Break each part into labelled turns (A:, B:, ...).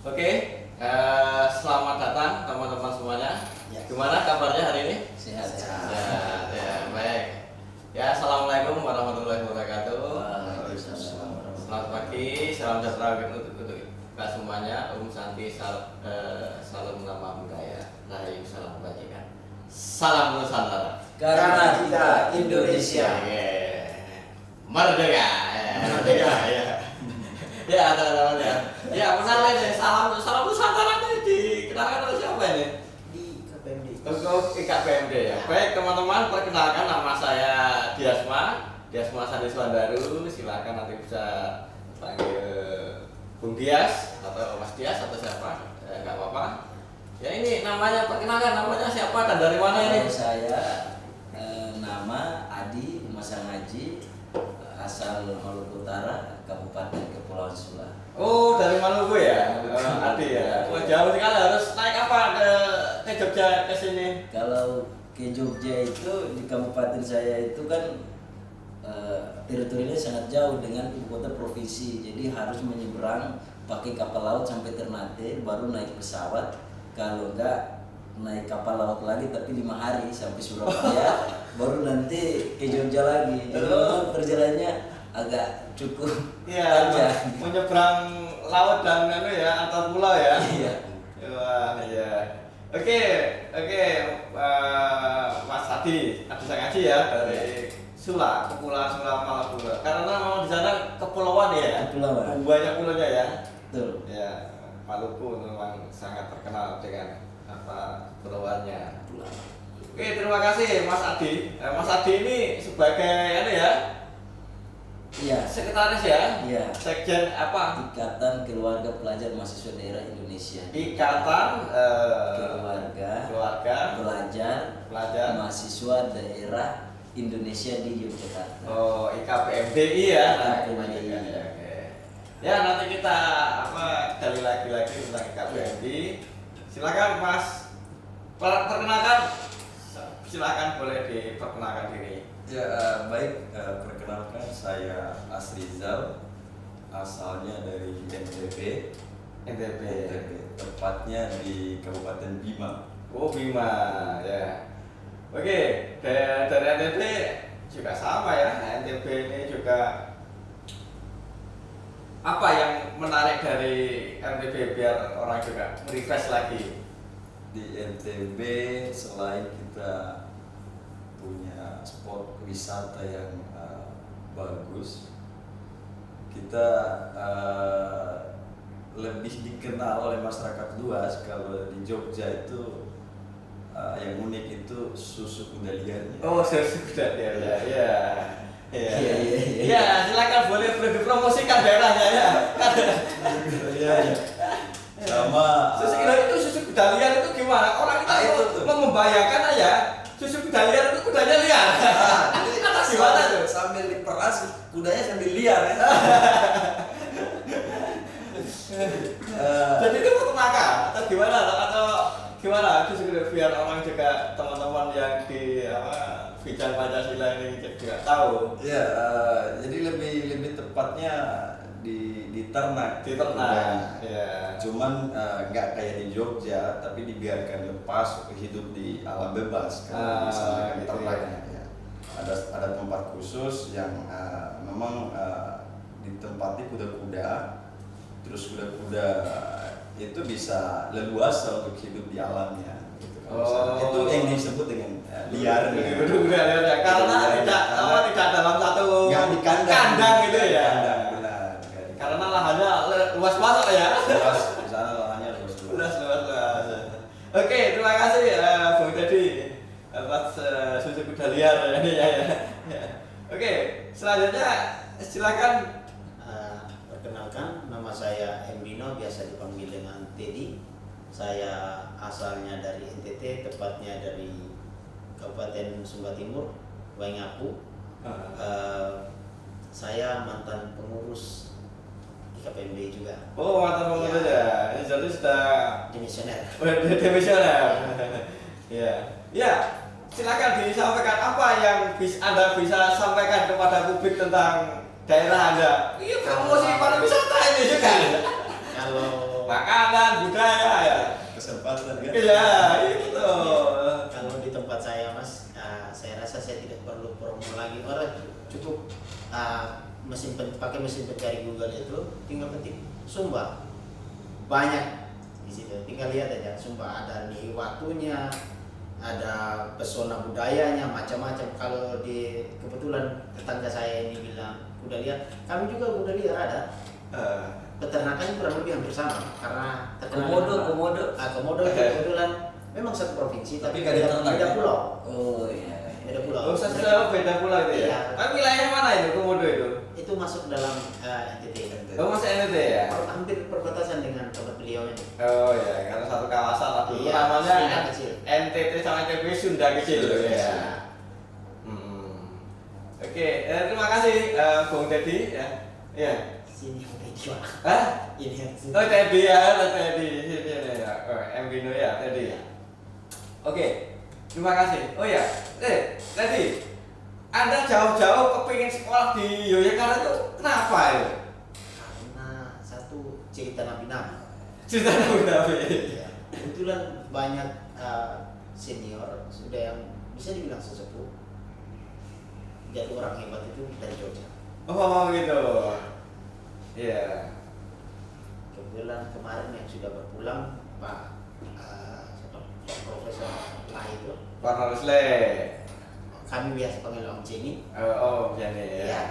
A: Oke, selamat datang teman-teman semuanya.
B: Ya.
A: Gimana kabarnya hari ini?
B: Sehat.
A: Sehat, ya baik. Ya, assalamualaikum warahmatullahi wabarakatuh.
B: Waalaikumsalam.
A: Selamat pagi, salam sejahtera untuk kita semuanya. Santi, salam nama budaya, rahayu salam kebajikan. Salam Nusantara.
B: Karena kita Indonesia.
A: Merdeka. Merdeka ya. Ya, teman-teman ya. Ya, kenalin nih, salam Nusantara ini dikenalkan oleh siapa ini?
B: Di KPMD.
A: Untuk IKPMD ya. Baik teman-teman, perkenalkan nama saya Diasma Sandi Suandaru. Silakan nanti bisa panggil Bung Dias atau Mas Dias atau siapa, nggak apa-apa. Ya ini namanya, perkenalkan namanya siapa dan dari mana ini?
B: Saya nama Adi Masang Haji, asal Maluku Utara, Kabupaten Kepulauan Sula.
A: Oh, dari Maluku ya? Adi ya. Wah, jauh sekali, harus naik apa ke Jogja ke sini?
B: Kalau ke Jogja itu di kabupaten saya itu kan teritorinya sangat jauh dengan ibu kota provinsi, jadi harus menyeberang pakai kapal laut sampai Ternate, baru naik pesawat. Kalau enggak naik kapal laut lagi tapi 5 hari sampai Surabaya, baru nanti ke Jogja lagi. Jadi memang perjalanannya agak cukup
A: Iya,
B: panjang.
A: menyeberang laut dan antar pulau ya.
B: Iya.
A: Wah, iya. Oke, Mas Adi Sangaji ya dari Sula, Kepulauan Sula Maluku. Karena memang di sana kepulauan ya.
B: Kepulauan.
A: Banyak pulaunya ya.
B: Betul.
A: Ya, Maluku memang sangat terkenal dengan kepulauannya. Oke, terima kasih Mas Adi. Mas Adi ini sebagai
B: Iya.
A: sekretaris ya?
B: Iya.
A: Sekjen apa?
B: Ikatan Keluarga Pelajar Mahasiswa Daerah Indonesia.
A: Ikatan
B: Keluarga
A: Pelajar
B: Mahasiswa Daerah Indonesia di Yogyakarta.
A: Oh, IKPMDI ya.
B: IKPMDI.
A: Oke. Ya, nanti kita gali lagi tentang IKPMDI. Silakan Mas, perkenalkan. Silakan boleh diperkenalkan diri.
C: Ya, baik, perkenalkan saya Asrizal, asalnya dari NTB,
A: NTB.
C: tepatnya di Kabupaten Bima.
A: Oh, Bima ya. Oke, dari NTB juga sama ya. NTB ini juga apa yang menarik dari NTB biar orang juga refresh lagi?
C: Di NTB selain kita punya spot wisata yang bagus, kita lebih dikenal oleh masyarakat luas. Kalau di Jogja itu yang unik itu susu kuda liarnya.
A: Oh, sudah ya. Ya.
B: Iya.
A: Ya, silakan boleh dipromosikan daerahnya ya.
C: Iya. Sama
A: Susu kuda liar itu gimana? Orang kita
C: itu tuh.
A: membayangkan aja susu kuda liar itu kudanya liar. Atas gimana tuh?
C: sambil diperas kudanya sambil liar ya.
A: Jadi itu peternakan atau gimana? Atau gimana? Itu biar orang juga teman-teman yang di bidang Pancasila ini juga tahu.
C: Ya, jadi lebih tepatnya di ternak.
A: Di ternak. Ya.
C: Cuman nggak kayak di Jogja, tapi dibiarkan lepas hidup di alam bebas kalau misalnya
A: gitu
C: ternaknya. Ya. Ada tempat khusus yang memang ditempati kuda-kuda, terus kuda-kuda itu bisa leluasa untuk hidup di alamnya. Gitu. Itu yang disebut dengan liar.
A: Kuda liar ya. Karena tidak dalam satu
C: Nggak di
A: kandang gitu ya.
C: Kandang, benar.
A: Karena lahannya luas banget ya.
C: Luas, di sana lahannya luas.
A: Luas. Oke, terima kasih Bung Teddy atas susu kuda liar ini ya. Oke, selanjutnya silakan.
D: Perkenalkan, nama saya M. Dino, biasa dipanggil dengan Teddy. Saya asalnya dari NTT, tepatnya dari Kabupaten Sumba Timur, Waingapu. Saya mantan pengurus IKPMD juga.
A: Oh, mantan pengurus ya. Jadi sudah
D: Dimisioner.
A: demisioner. Ya. Ya, silakan disampaikan apa yang Anda bisa sampaikan kepada publik tentang daerah Anda. Iya, promosi pariwisata ini juga.
D: Kalau
A: makanan, budaya ya.
C: Kesempatan kan?
A: Iya, itu.
D: Kalau di tempat saya Mas, saya rasa saya tidak perlu promo lagi. Orang cukup pakai mesin pencari Google itu, tinggal ketik Sumba, banyak di situ. Tinggal lihat aja Sumba, ada nih watunya, ada pesona budayanya, macam-macam. Kalau di kebetulan tetangga saya ini bilang udah lihat, kami juga udah lihat ada. Peternakan kurang lebih hampir sama karena
B: Komodo.
D: Komodo itu kebetulan memang satu provinsi
B: Tapi
D: tapi
B: nggak diternak,
D: beda
B: ya?
D: pulau.
B: Oh iya.
D: Beda pulau.
A: Oh, saya beda pula itu ya.
D: Iya.
A: Tapi wilayahnya mana itu Komodo itu?
D: Itu masuk dalam NTT.
A: Oh, masih NTT ya?
D: Hampir perbatasan dengan tempat beliau ini.
A: Oh ya, karena satu kawasan lah dulu
D: Iya,
A: namanya
D: Sunda kecil.
A: NTT sama NTB Sunda kecil
C: Sunda
A: ya.
C: kecil.
A: Oke, terima kasih Bung Teddy ya. Iya.
D: Sini yang Teddy Pak.
A: Hah?
D: Ini yang sini.
A: Oh Teddy ya, Teddy sini ya. Oh, Mbino ya, Teddy. Oke, terima kasih. Oh ya, Teddy, Anda jauh-jauh kepingin sekolah di Yogyakarta itu kenapa ya?
D: Karena satu cerita nabi-nabi.
A: Cerita Nabi.
D: Iya. Kebetulan banyak senior sudah yang bisa dibilang sesepuh. Jadi orang hebat itu dari Jogja.
A: Oh gitu. Iya.
D: Kebetulan kemarin yang sudah berpulang Pak Profesor Lah itu,
A: Cornelis Le.
D: kami biasa panggil Om Ceni.
A: Oh, jadi ya.
D: Iya.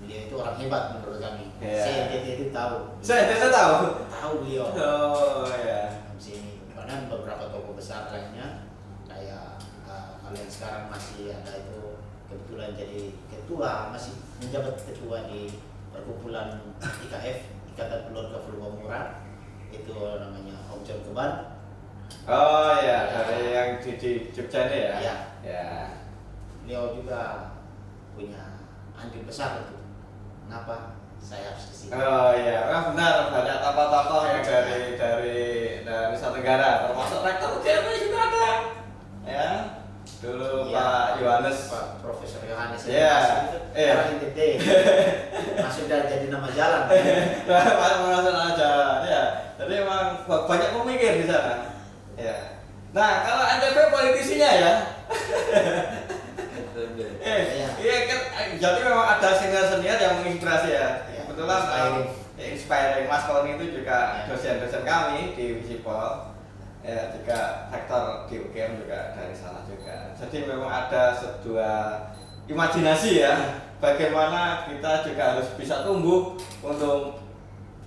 D: Beliau itu orang hebat menurut kami.
A: Iya.
D: Saya itu tahu.
A: Saya tahu.
D: Tahu beliau.
A: Oh ya.
D: Om Ceni. Kemudian beberapa tokoh besar lainnya kayak kalau yang sekarang masih ada itu kebetulan jadi ketua, masih menjabat ketua di perkumpulan IKF, Ikatan Keluarga Volume Murah, itu namanya Om John Keban.
A: Oh ya, dari yang di Jogja ini ya.
D: Iya.
A: Ya.
D: Beliau juga punya andil besar itu. Kenapa saya harus kesini?
A: Oh iya, benar banyak tokoh-tokoh yang dari Nusa Tenggara, termasuk rektor UGM juga ada. Ya. Dulu
D: Iya,
A: Pak Yohanes.
D: Pak Profesor Yohanes
A: Iya.
D: itu
A: Iya.
D: orang NTT. Masuk dan jadi nama jalan.
A: Pak merasa aja. Ya. Jadi memang banyak pemikir di sana. Ya. Nah, kalau NTB politisinya ya. Iya kan, jadi memang ada senior-senior yang menginspirasi ya.
D: Iya,
A: Kebetulan inspiring Mas Koni itu juga
D: Iya.
A: dosen-dosen kami di Wisipol. Ya, juga rektor di UGM juga dari sana juga. Jadi memang ada sebuah imajinasi ya, bagaimana kita juga harus bisa tumbuh untuk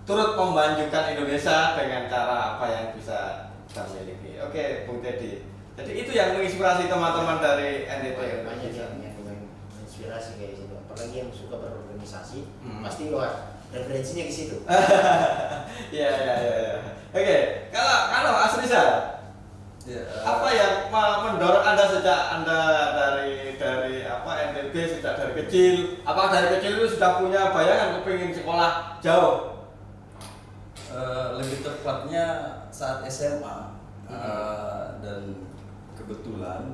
A: turut memajukan Indonesia dengan cara apa yang bisa kita miliki. Oke, Bung Teddy. Jadi itu yang menginspirasi teman-teman dari NTT.
D: Banyak yang menginspirasi kayak gitu. Apalagi yang suka berorganisasi,
A: Hmm.
D: pasti referensinya ke situ.
A: Iya. Oke, kalau Asrisa,
C: Ya,
A: apa yang mendorong Anda sejak Anda dari NTB sejak dari kecil? Apa dari kecil itu sudah punya bayangan kepingin sekolah jauh?
C: lebih tepatnya saat SMA dan kebetulan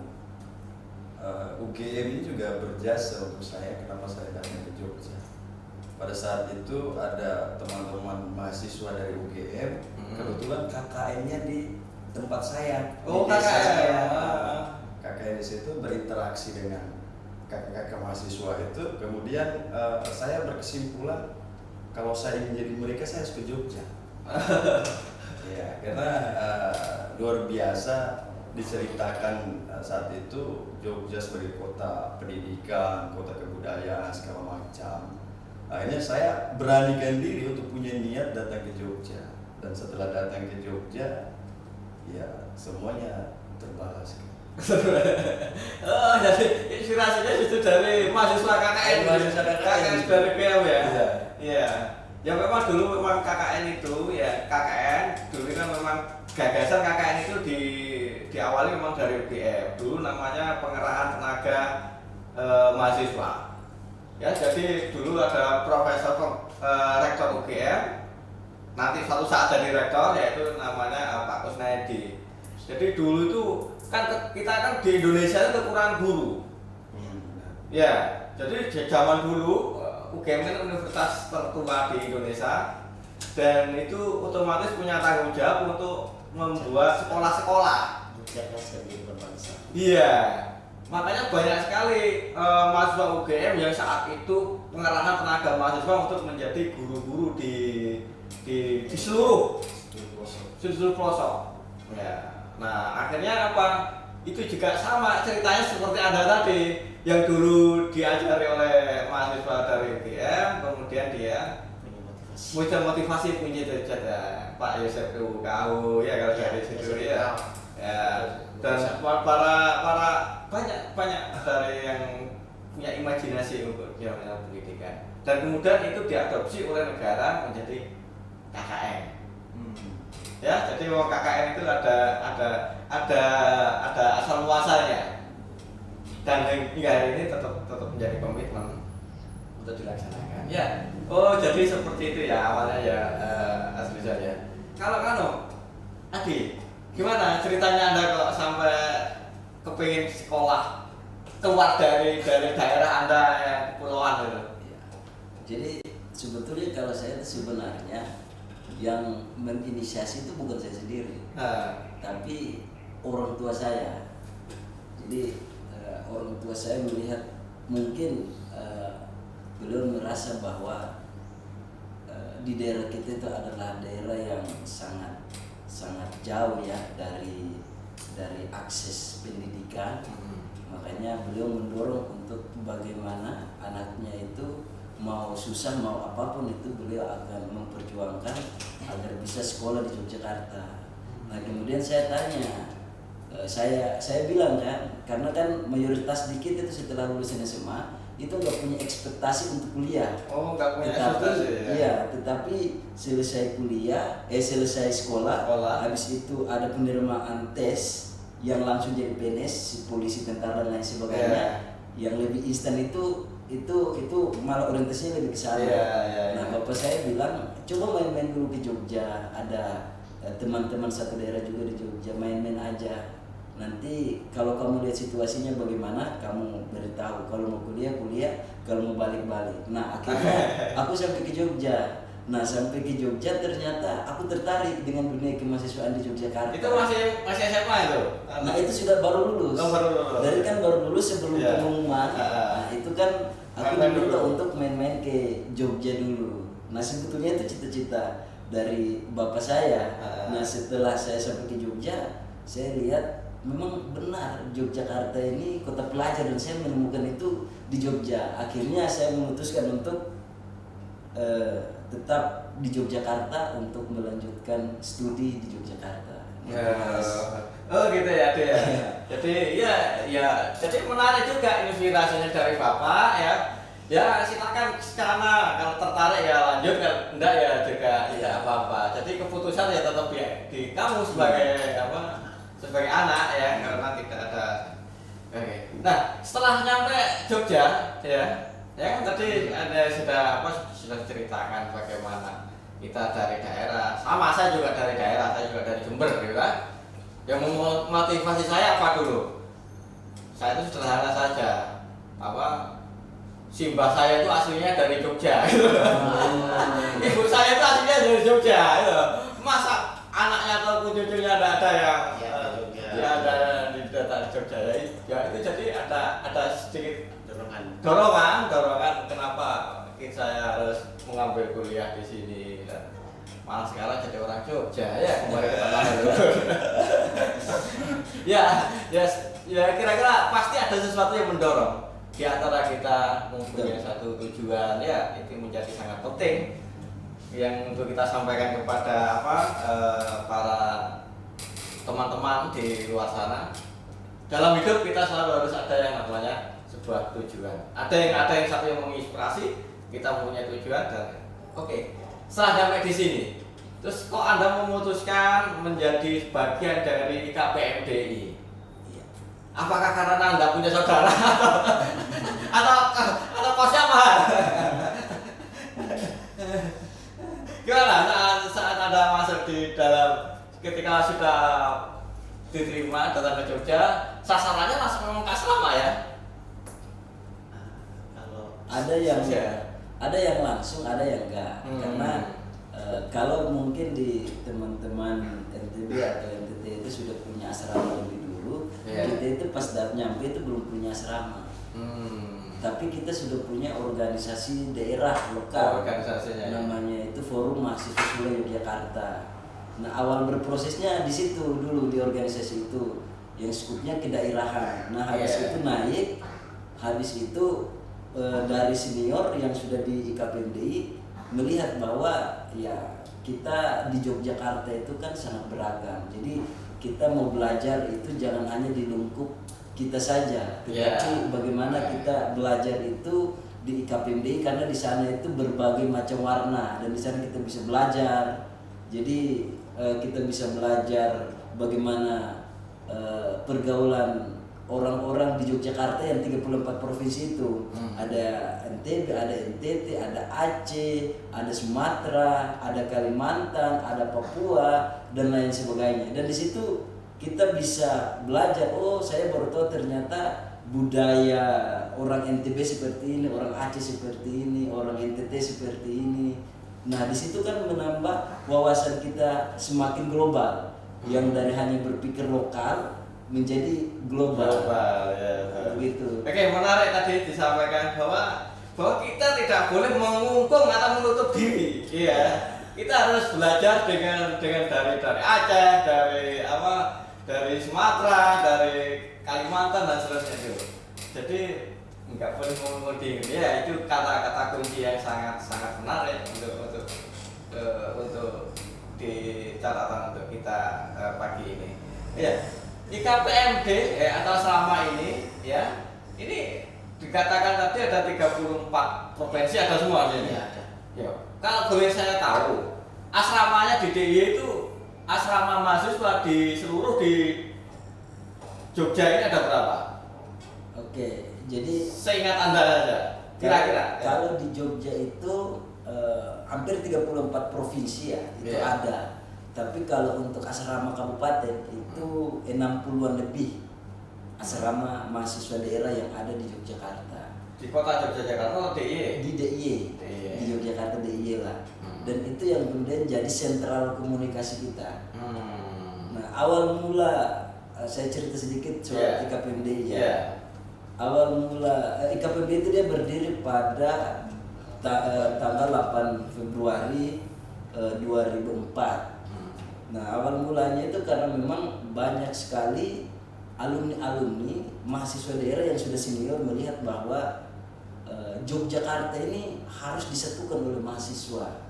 C: UGM ini juga berjasa untuk saya. Kenapa saya datang ke Jogja? Pada saat itu ada teman-teman mahasiswa dari UGM, kebetulan KKN-nya di tempat saya.
A: Oh,
C: di desa
A: KKN.
C: saya. KKN di situ berinteraksi dengan kakak-kakak mahasiswa itu. Kemudian saya berkesimpulan kalau saya ingin jadi mereka, saya harus ke Jogja. Ya, karena luar biasa diceritakan saat itu Jogja sebagai kota pendidikan, kota kebudayaan segala macam. Akhirnya saya beranikan diri untuk punya niat datang ke Jogja, dan setelah datang ke Jogja, ya semuanya terbalas.
A: Oh, jadi inspirasinya justru dari mahasiswa KKN.
C: Mahasiswa KKN.
A: dari UGM ya.
C: Iya.
A: Iya. Ya memang dulu memang KKN itu ya KKN dulu kan memang gagasan KKN itu diawali memang dari UGM. Dulu namanya pengerahan tenaga mahasiswa. Ya, jadi dulu ada profesor rektor UGM, nanti suatu saat jadi rektor, yaitu namanya Pak Kusnaedi. Jadi dulu itu kan kita kan di Indonesia itu kekurangan guru. Ya, jadi di zaman dulu UGM kan universitas tertua di Indonesia. dan itu otomatis punya tanggung jawab untuk membuat sekolah-sekolah.
D: Mencerdaskan kehidupan bangsa.
A: Iya, makanya banyak sekali mahasiswa UGM yang saat itu pengerahan tenaga mahasiswa untuk menjadi guru-guru di seluruh pelosok. Ya. Nah, akhirnya apa? Itu juga sama ceritanya seperti Anda tadi yang dulu diajari oleh mahasiswa dari UGM, kemudian dia
D: Punya
A: motivasi
D: motivasi.
A: punya derajat ya, Pak Yosef KU ya kalau dari situ ya. Ya, dan para banyak dari yang punya imajinasi untuk yang pendidikan, dan kemudian itu diadopsi oleh negara menjadi KKN. Ya, jadi uang KKN itu ada asal muasalnya, dan hingga hari ini tetap menjadi komitmen untuk dilaksanakan. Ya, oh jadi seperti itu ya awalnya ya, asli saja. Kalau Adi, gimana ceritanya Anda kok sampai kepingin sekolah keluar dari daerah Anda yang kepulauan itu?
B: Ya. Jadi sebetulnya kalau saya itu sebenarnya yang menginisiasi itu bukan saya sendiri, tapi orang tua saya. Jadi orang tua saya melihat mungkin beliau merasa bahwa di daerah kita itu adalah daerah yang sangat jauh ya dari akses pendidikan. Makanya beliau mendorong untuk bagaimana anaknya itu mau susah mau apapun itu beliau akan memperjuangkan agar bisa sekolah di Yogyakarta. Nah kemudian saya tanya, saya bilang kan, karena kan mayoritas di kita itu setelah lulus SMA itu nggak punya ekspektasi untuk kuliah.
A: Oh, nggak punya
B: Tetapi,
A: ekspektasi ya?
B: Iya, tetapi selesai kuliah, selesai sekolah, habis itu ada penerimaan tes yang langsung jadi PNS, si polisi, tentara dan lain sebagainya. Yang lebih instan itu malah orientasinya lebih ke sana. Nah, bapak saya bilang, coba main-main dulu ke Jogja, ada teman-teman satu daerah juga di Jogja, main-main aja. Nanti kalau kamu lihat situasinya bagaimana, kamu beritahu. Kalau mau kuliah, kalau mau balik. Nah akhirnya aku sampai ke Jogja. Nah sampai ke Jogja ternyata aku tertarik dengan dunia kemahasiswaan di Yogyakarta.
A: Itu masih SMA itu?
B: Nah itu sudah baru lulus. Dari kan baru lulus sebelum pengumuman. Nah itu kan aku diminta untuk main-main ke Jogja dulu. Nah sebetulnya itu cita-cita dari bapak saya. Nah setelah saya sampai ke Jogja, saya lihat memang benar Yogyakarta ini kota pelajar dan saya menemukan itu di Jogja. Akhirnya saya memutuskan untuk tetap di Yogyakarta untuk melanjutkan studi di Yogyakarta.
A: Oh gitu ya, Jadi jadi menarik juga inspirasinya dari Bapak ya. Ya silakan karena kalau tertarik ya lanjut, kalau enggak ya juga tidak apa-apa. Jadi keputusan ya tetap di kamu sebagai anak ya, karena tidak ada. Oke. Nah setelah nyampe Jogja ya kan tadi Anda sudah ceritakan bagaimana kita dari daerah, sama saya juga dari daerah, saya juga dari Jember gitu kan. Yang memotivasi saya apa dulu? Saya itu sederhana saja, simbah saya itu aslinya dari Jogja gitu. Ibu saya itu aslinya dari Jogja gitu. Masa anaknya atau cucunya ada yang ada di data Jogja ya itu jadi ada sedikit dorongan kenapa saya harus mengambil kuliah di sini, dan malah sekarang jadi orang Jogja ya kemarin ya kira-kira pasti ada sesuatu yang mendorong di antara kita mempunyai satu tujuan ya, itu menjadi sangat penting yang untuk kita sampaikan kepada para teman-teman di luar sana. Dalam hidup kita selalu harus ada yang namanya sebuah tujuan. Ada yang satu yang menginspirasi, kita punya tujuan dan setelah sampai di sini, terus kok Anda memutuskan menjadi bagian dari IKPMDI? Apakah karena Anda punya saudara atau kosnya mahal? Gimana saat Anda masuk di dalam, ketika sudah diterima datang ke Jogja, sasarannya langsung memang ke asrama ya?
B: Ada yang langsung, ada yang enggak. Karena Kalau mungkin di teman-teman NTB atau NTT itu sudah punya asrama lebih dulu, kita itu pas nyampe itu belum punya asrama. Tapi kita sudah punya organisasi daerah lokal,
A: organisasinya
B: namanya itu Forum Mahasiswa Sula Yogyakarta. Nah, awal berprosesnya di situ dulu, di organisasi itu yang skupnya kedaerahan. Nah, habis itu naik, habis itu dari senior yang sudah di IKPMDI melihat bahwa ya kita di Yogyakarta itu kan sangat beragam. Jadi kita mau belajar itu jangan hanya di lingkup kita saja, tetapi bagaimana kita belajar itu di IKPMDI, karena di sana itu berbagai macam warna dan di sana kita bisa belajar. Jadi kita bisa belajar bagaimana pergaulan orang-orang di Yogyakarta yang 34 provinsi itu. Ada NTB, ada NTT, ada Aceh, ada Sumatera, ada Kalimantan, ada Papua dan lain sebagainya. Dan di situ kita bisa belajar, oh saya baru tahu ternyata budaya orang NTB seperti ini, orang Aceh seperti ini, orang NTT seperti ini. Nah, di situ kan menambah wawasan kita semakin global, yang dari hanya berpikir lokal menjadi global. Begitu.
A: Oke, menarik tadi disampaikan bahwa kita tidak boleh mengungkung atau menutup diri. Iya. Kita harus belajar dengan dari Aceh, dari Sumatera, dari Kalimantan dan seterusnya itu. Jadi nggak boleh mengungkung diri. Ya, itu kata-kata kunci yang sangat menarik untuk di catatan untuk kita pagi ini. Ya. IKPMD atau selama ini ya, ini dikatakan tadi ada 34 provinsi, ada semua ini. Ya. Kalau boleh saya tahu, asramanya di DIY itu asrama mahasiswa di seluruh di Jogja ini ada berapa?
B: Oke, jadi
A: seingat Anda saja, kira-kira.
B: Kalau di Jogja itu hampir 34 provinsi ya, itu ada. Tapi kalau untuk asrama kabupaten itu 60-an lebih asrama mahasiswa daerah yang ada di Yogyakarta.
A: Di kota Yogyakarta atau DIY?
B: Di DIY. Di Yogyakarta DIY lah. Dan itu yang kemudian jadi sentral komunikasi kita. Nah, awal mula saya cerita sedikit soal IKPMDI ya. Awal mula IKPMDI itu dia berdiri pada tanggal 8 Februari 2004. Nah, awal mulanya itu karena memang banyak sekali alumni mahasiswa daerah yang sudah senior melihat bahwa Yogyakarta ini harus disatukan oleh mahasiswa.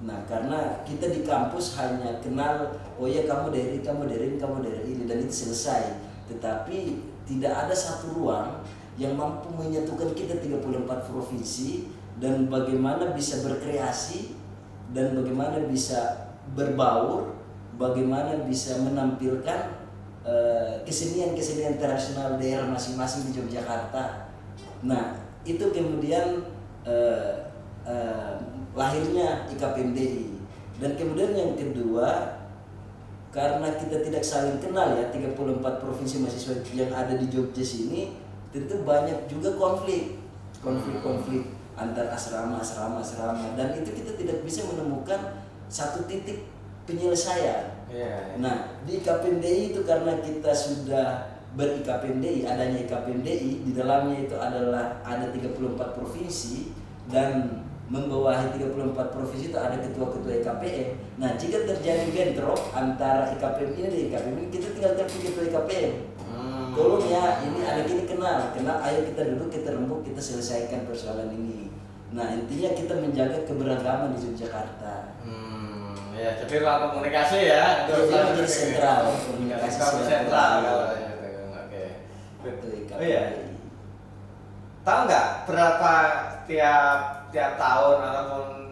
B: Nah, karena kita di kampus hanya kenal, oh ya kamu dari ini dan itu selesai. Tetapi tidak ada satu ruang yang mampu menyatukan kita 34 provinsi dan bagaimana bisa berkreasi dan bagaimana bisa berbaur, bagaimana bisa menampilkan kesenian-kesenian tradisional daerah masing-masing di Yogyakarta. Nah, itu kemudian lahirnya IKPMDI. Dan kemudian yang kedua, karena kita tidak saling kenal ya, 34 provinsi mahasiswa yang ada di Jogja sini, tentu banyak juga konflik antar asrama, dan itu kita tidak bisa menemukan satu titik penyelesaian. Nah, di IKPMDI itu karena kita sudah ber-IKPMDI, adanya IKPMDI, di dalamnya itu adalah ada 34 provinsi dan membawahi 34 provinsi itu ada ketua-ketua IKPM. Nah, jika terjadi bentrok antara IKPM ini dan IKPM ini, kita tinggal telepon ketua IKPM. Tolong ya, ini ada gini kenal, ayo kita duduk, kita rembuk, kita selesaikan persoalan ini. Nah, intinya kita menjaga keberagaman di Yogyakarta.
A: Ya, jadi ruang komunikasi ya,
B: itu jadi sentral komunikasi
A: sentral kalau oke. Oh iya. Tahu nggak berapa tiap tahun ataupun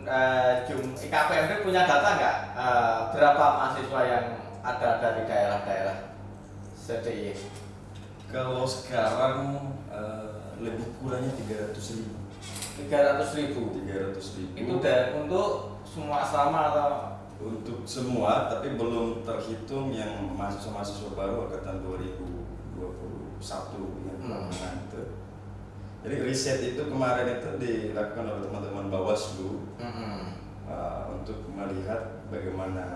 A: IKPMD punya data nggak berapa mahasiswa yang ada dari daerah-daerah CDI?
C: Kalau sekarang lebih kurangnya 300.000.
A: 300.000. Itu untuk semua asrama atau?
C: Untuk semua, tapi belum terhitung yang mahasiswa baru angkatan 2021 yang belakangan itu. Jadi riset itu kemarin itu dilakukan oleh teman-teman Bawaslu untuk melihat bagaimana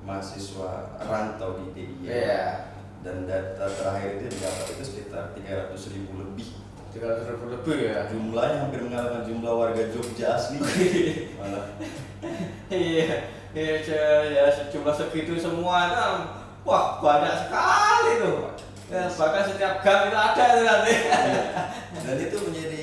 C: mahasiswa rantau di DIY.
A: Iya.
C: Dan data terakhir itu didapat itu sekitar 300.000 lebih.
A: 300.000 lebih ya.
C: Jumlahnya hampir mengalahkan jumlah warga Jogja asli. Malah.
A: Iya, ya sejumlah segitu semua kan, wah banyak sekali tuh. Ya, bahkan setiap gang itu ada itu nanti.
C: Dan itu menjadi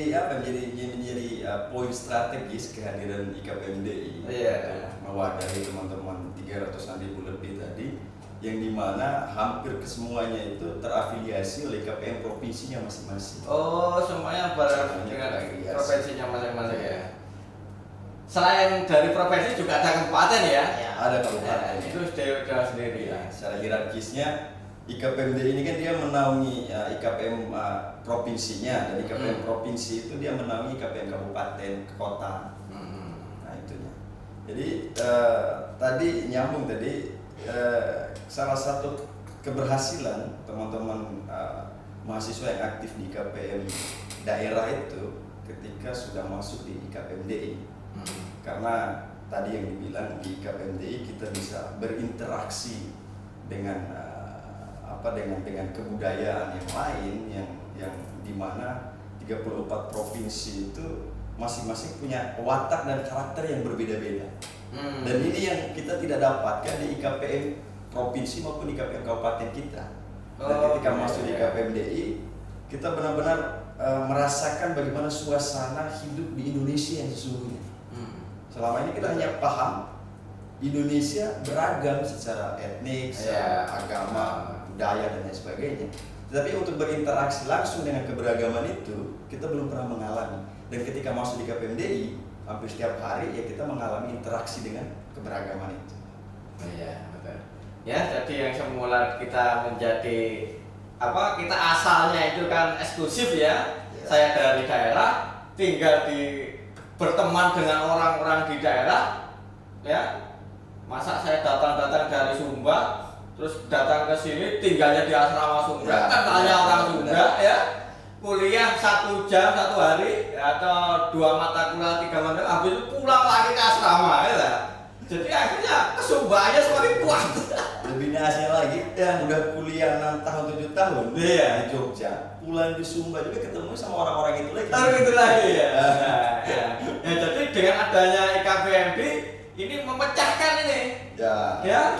C: poin strategis kehadiran IKPMDI.
A: Iya.
C: Mewadahi teman-teman 300.000 lebih tadi, yang dimana hampir kesemuanya itu terafiliasi oleh KPM provinsinya masing-masing.
A: Oh, semuanya bareng dengan
C: Iya.
A: provinsinya masing-masing ya. Selain dari provinsi juga ada kabupaten ya.
D: Ya.
C: Ada
A: Ya,
C: kabupaten.
A: itu daerah sendiri ya.
C: Secara hierarkisnya IKPMDI ini kan dia menaungi IKPM provinsinya, dan IKPM provinsi itu dia menaungi IKPM kabupaten, kota. Nah itunya. Jadi tadi nyambung tadi, salah satu keberhasilan teman-teman mahasiswa yang aktif di IKPM daerah itu ketika sudah masuk di IKPMDI. Karena tadi yang dibilang di IKPMDI kita bisa berinteraksi dengan dengan kebudayaan yang lain, yang dimana 34 provinsi itu masing-masing punya watak dan karakter yang berbeda-beda. Dan ini yang kita tidak dapatkan di IKPM provinsi maupun IKPM kabupaten kita. Dan ketika masuk di IKPMDI, kita benar-benar merasakan bagaimana suasana hidup di Indonesia yang sesungguhnya. Selama ini kita hanya paham Indonesia beragam secara etnik, secara agama, budaya dan lain sebagainya. Tetapi untuk berinteraksi langsung dengan keberagaman itu kita belum pernah mengalami. Dan ketika masuk di KPMDI, hampir setiap hari ya kita mengalami interaksi dengan keberagaman itu.
A: Iya, betul. Ya, jadi yang semula kita menjadi kita asalnya itu kan eksklusif ya. Saya dari daerah, tinggal berteman dengan orang-orang di daerah, ya. Masa saya datang dari Sumba, terus datang ke sini tinggalnya di asrama Sunda,
C: Ya,
A: kan hanya orang Sunda ya. Kuliah 1 jam 1 hari atau 2 mata kuliah 3 mata, habis itu pulang lagi ke asrama ya. Jadi akhirnya ke Sumbanya semakin kuat.
C: Lebih naasnya lagi, yang udah kuliah 6 tahun 7 tahun
A: Iya.
C: di Jogja, pulang di Sumba juga ketemu sama orang-orang itu lagi.
A: Itu lagi ya. Ya, jadi dengan adanya IKPMD ini memecahkan ini. Ya.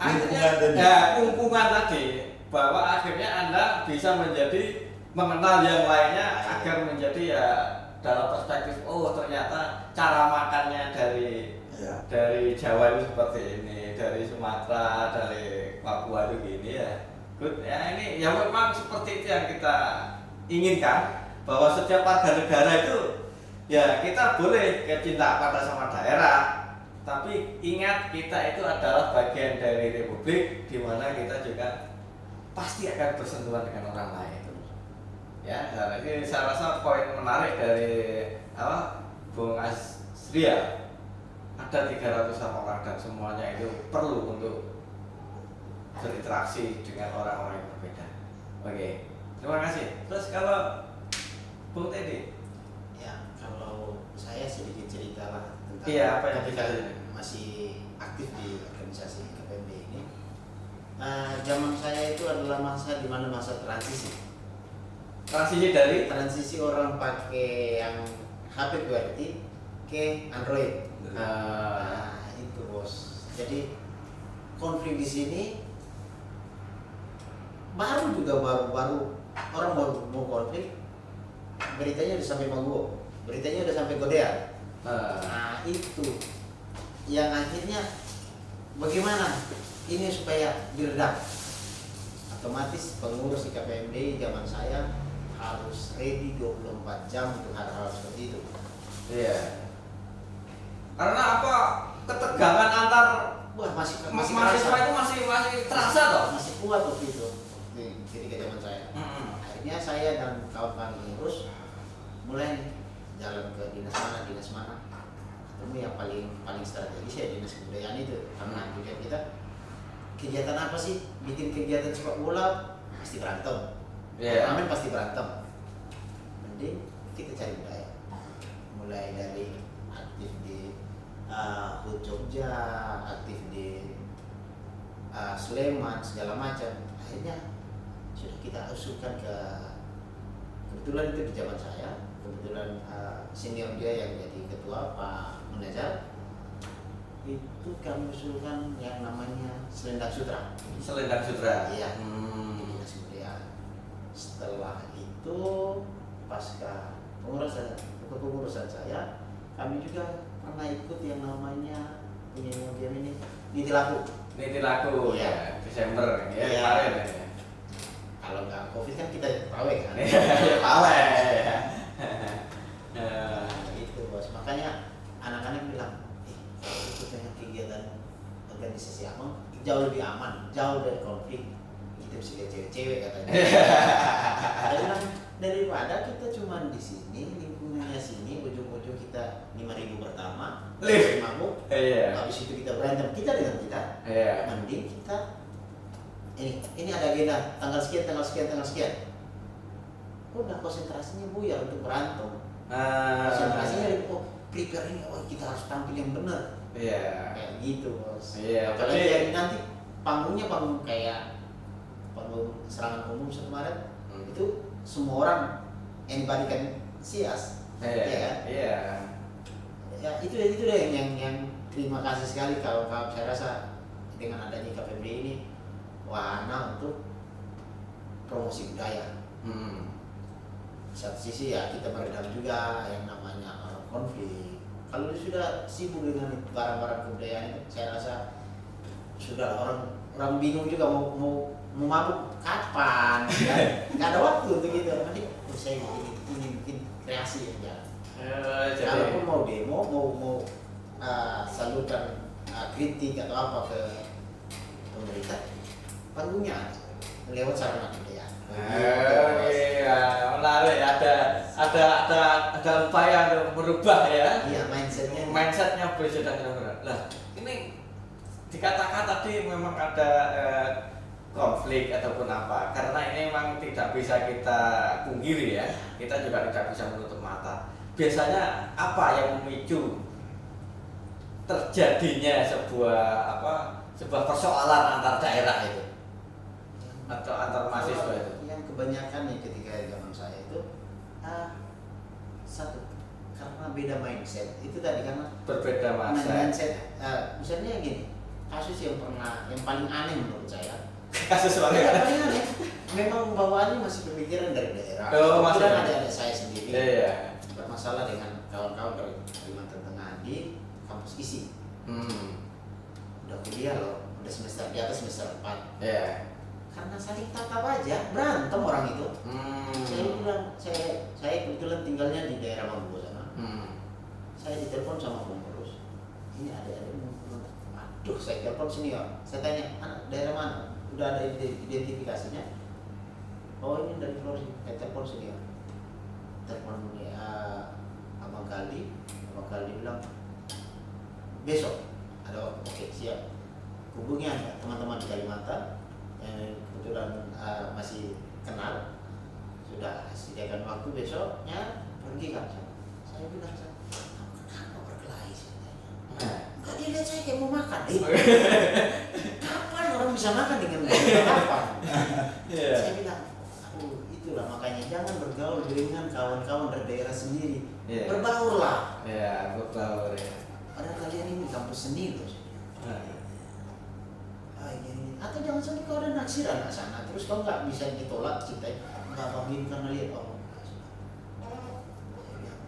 A: Akhirnya kumpulan tadi bahwa akhirnya Anda bisa menjadi mengenal yang lainnya agar menjadi ya dalam perspektif ternyata cara makannya dari Jawa itu seperti ini, dari Sumatera, dari Papua itu gini ya. Good ya, ini ya memang seperti itu yang kita inginkan, bahwa setiap warga negara itu ya kita boleh cinta pada sama daerah. Tapi ingat kita itu adalah bagian dari republik di mana kita juga pasti akan bersentuhan dengan orang lain. Ya, nah, ini saya rasa poin menarik dari Bung Asria. Ada 300 orang dan semuanya itu perlu untuk berinteraksi dengan orang-orang yang berbeda. Oke, terima kasih. Terus kalau Bung Teddy?
D: Ya, kalau saya sedikit cerita lah tentang
A: Iya, apa yang
D: ketika
A: bisa
D: masih aktif di organisasi KPMD ini. Zaman saya itu adalah masa di mana masa transisi.
A: Transisi dari
D: Transisi orang pakai yang HP QWERTY ke Android. Nah, itu bos. Jadi konflik di sini baru orang baru mau konflik, beritanya udah sampai Maguwo, beritanya udah sampai Godean. Nah itu yang akhirnya bagaimana ini supaya diredam. Otomatis pengurus di KPMD zaman saya harus ready 24 jam untuk hal-hal seperti itu.
A: Iya. Karena apa? Ketegangan antar mahasiswa itu masih terasa toh?
D: Masih kuat waktu itu ketika zaman saya. Akhirnya saya dan kawan-kawan pengurus mulai jalan ke dinas mana ketemu yang paling strategis ya dinas kebudayaan itu, karena juga kita kegiatan apa sih, bikin kegiatan sepak bola pasti berantem, turnamen pasti berantem, mending kita cari budaya, mulai dari aktif di HUT Jogja, aktif di Sleman segala macam. Akhirnya sudah kita usulkan ke, kebetulan itu di zaman saya, kebetulan senior dia yang jadi ketua Pak Munazar, itu kami usulkan yang namanya Selendang Sutra.
A: Selendang Sutra.
D: Iya.
A: Hmm.
D: Dinas Kebudayaan. Setelah itu pasca kepengurusan saya, kami juga pernah ikut yang namanya museum ini Niti Laku.
A: Niti Laku
D: Iya.
A: ya, Desember ya,
D: Iya.
A: kemarin ya.
D: Kalau nggak COVID kan kita pawai kan.
A: Ya, pawai.
D: Itu bos. Makanya anak-anak bilang, kalau ikut dengan kegiatan organisasi Amang jauh lebih aman, jauh dari konflik. Kita bisa lihat cewek-cewek katanya. Saya bilang, daripada kita cuma di sini, lingkungannya sini, ujung-ujung kita 5.000 pertama, mabuk,
A: Iya.
D: habis itu kita berantem kita dengan kita,
A: Iya.
D: mending kita ini ada agenda tanggal sekian, tanggal sekian, tanggal sekian. Udah konsentrasinya buyar untuk berantem. Konsentrasinya prepare ini, kita harus tampil yang benar.
A: Iya.
D: Kayak gitu bos.
A: Iya,
D: Apalagi
A: tapi-
D: yang nanti panggungnya panggung kayak panggung serangan umum kemarin, itu semua orang anybody can see us.
A: Iya.
D: Ya kan?
A: Iya.
D: Ya itu deh yang terima kasih sekali kalau saya rasa dengan adanya KPB ini wahana untuk promosi budaya. Satu sisi ya kita meredam juga yang namanya konflik. Kalau sudah sibuk dengan barang-barang kebudayaan itu, saya rasa sudah orang bingung juga mau mabuk kapan, ya. Nggak ada waktu untuk gitu. Nanti saya bikin kreasi aja.
A: Jadi
D: Kalaupun mau demo, mau salurkan kritik atau apa ke pemerintah, panggungnya lewat sarana budaya.
A: iya, menarik. Ada upaya untuk merubah ya.
D: Iya,
A: Mindsetnya sudah benar. Lah, ini dikatakan tadi memang ada konflik ataupun apa, karena ini memang tidak bisa kita pungkiri ya. Kita juga tidak bisa menutup mata. Biasanya apa yang memicu terjadinya sebuah persoalan antar daerah itu atau antar mahasiswa itu?
D: Yang kebanyakan nih ketika zaman saya itu satu karena beda mindset. Itu tadi karena
A: Berbeda masa.
D: mindset. Misalnya gini, kasus yang paling aneh menurut saya.
A: Kasus
D: Yang
A: soalnya.
D: paling aneh, memang bawaannya masih pemikiran dari daerah.
A: Oh, masih.
D: Kebetulan ada saya sendiri.
A: Iya.
D: Bermasalah dengan kawan-kawan dari Kalimantan Tengah di kampus ISI. Udah kuliah loh, udah semester di atas semester 4.
A: Iya.
D: Karena saling tatap aja, berantem orang itu. Saya
A: Hmm.
D: bilang, saya kebetulan tinggalnya di daerah Mambo sana. Saya ditelepon sama pengurus. Ini ada aduh, saya telepon senior. Saya tanya, anak daerah mana? Udah ada identifikasinya. Oh, ini dari Flores. Saya telepon senior. Telepon Abang Kaldi bilang besok ada waktu. Oke, siap. Hubungi aja teman-teman di Kalimantan yang kebetulan masih kenal, sudah sediakan waktu besoknya pergi kan. Saya bilang, kenapa berkelahi? Saya tanya. Enggak, dia lihat saya kayak mau makan. Kapan orang bisa makan dengan kapan?
A: Iya.
D: Saya bilang, itulah makanya jangan bergaul dengan kawan-kawan dari daerah sendiri.
A: Iya.
D: Berbaurlah.
A: Iya, berbaur ya.
D: Padahal kalian ini kampus seni loh. Ini. Atau jangan sampai kau ada naksir anak sana, terus kau nggak bisa ditolak cinta, nggak begini karena lihat saya bilang,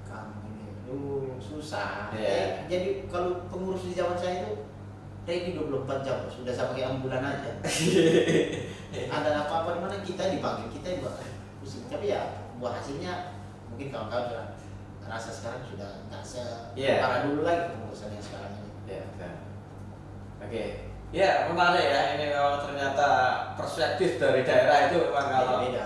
D: kamu ini, susah.
A: Iya.
D: Jadi kalau pengurus di zaman saya itu ready 24 jam, sudah sampai ambulan aja. Ada apa-apa di mana kita dipanggil, kita juga pusing. Tapi ya buat hasilnya mungkin kawan-kawan sudah rasa sekarang sudah nggak separah dulu lagi pengurusan yang sekarang ini.
A: Iya, betul. Oke. Ya, menarik ya. Ini memang ternyata perspektif dari daerah itu memang kalau
D: Beda.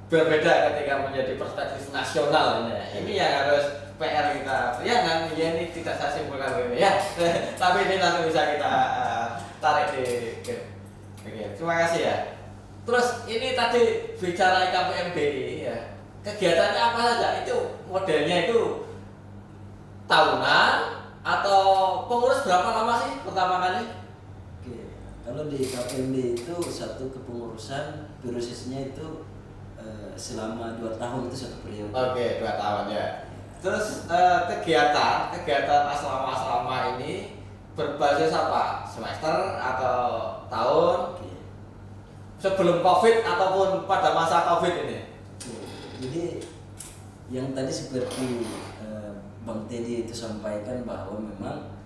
A: berbeda ketika menjadi perspektif nasional ini. Ini yang harus PR kita. Ya kan, ya ini tidak saya simpulkan begini ya. Tapi ini nanti bisa kita tarik di Oke, terima kasih ya. Terus ini tadi bicara IKPMBI ya. Kegiatannya apa saja? Itu modelnya itu tahunan atau pengurus berapa lama sih pertama kali?
B: Oke, kalau di KPMD itu satu kepengurusan prosesnya itu selama 2 tahun itu satu periode.
A: Oke, 2 tahun ya. Terus kegiatan asrama ini berbasis apa? Semester atau tahun?
B: Oke.
A: Sebelum COVID ataupun pada masa COVID ini?
B: Oke. Jadi yang tadi seperti Bang Teddy itu sampaikan bahwa memang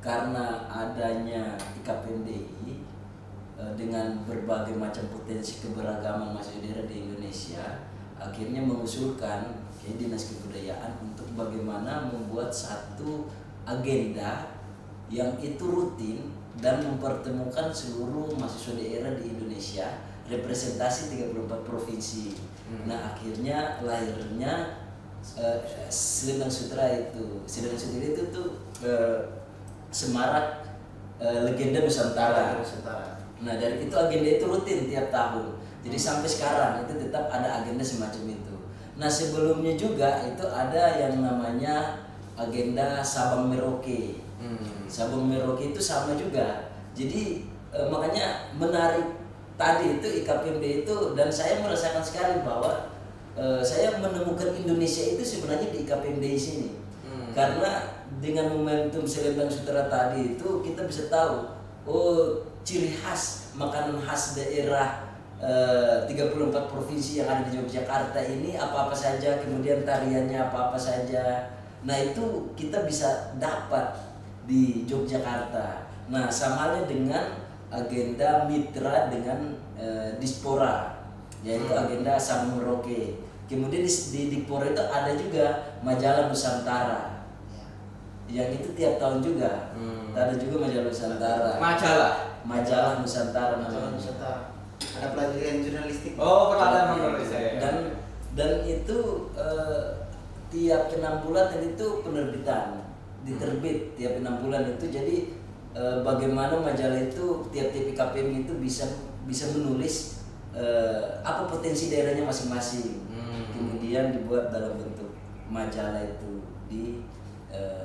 B: karena adanya IKPMDI dengan berbagai macam potensi keberagaman mahasiswa daerah di Indonesia, akhirnya mengusulkan ke Dinas Kebudayaan untuk bagaimana membuat satu agenda yang itu rutin dan mempertemukan seluruh mahasiswa daerah di Indonesia, representasi 34 provinsi. Nah, akhirnya lahirnya Selendang Sutra itu. Selendang Sutra itu tuh semarak legenda Nusantara. Nah, dari itu agenda itu rutin tiap tahun. Jadi sampai sekarang itu tetap ada agenda semacam itu. Nah, sebelumnya juga itu ada yang namanya agenda Sabang Merauke. Sabang Merauke itu sama juga. Jadi makanya menarik tadi itu IKPMD itu, dan saya merasakan sekali bahwa saya menemukan Indonesia itu sebenarnya di IKPMD sini. Karena dengan momentum Selendang Sutra tadi itu kita bisa tahu, oh, ciri khas makanan khas daerah 34 provinsi yang ada di Yogyakarta ini apa-apa saja, kemudian tariannya apa-apa saja. Nah, itu kita bisa dapat di Yogyakarta. Nah, sama halnya dengan agenda mitra dengan Dispora, yaitu agenda Sabang Merauke. Kemudian di Dispora itu ada juga majalah Nusantara, yang itu tiap tahun juga. Ada juga majalah Nusantara. Majalah Nusantara namanya.
D: Ada pelajaran jurnalistik.
A: Oh, pelajaran jurnalistik.
B: Dan itu tiap 6 bulan itu penerbitan, diterbit tiap 6 bulan itu. Jadi bagaimana majalah itu tiap-tiap IKPM itu bisa menulis apa potensi daerahnya masing-masing. Kemudian dibuat dalam bentuk majalah itu di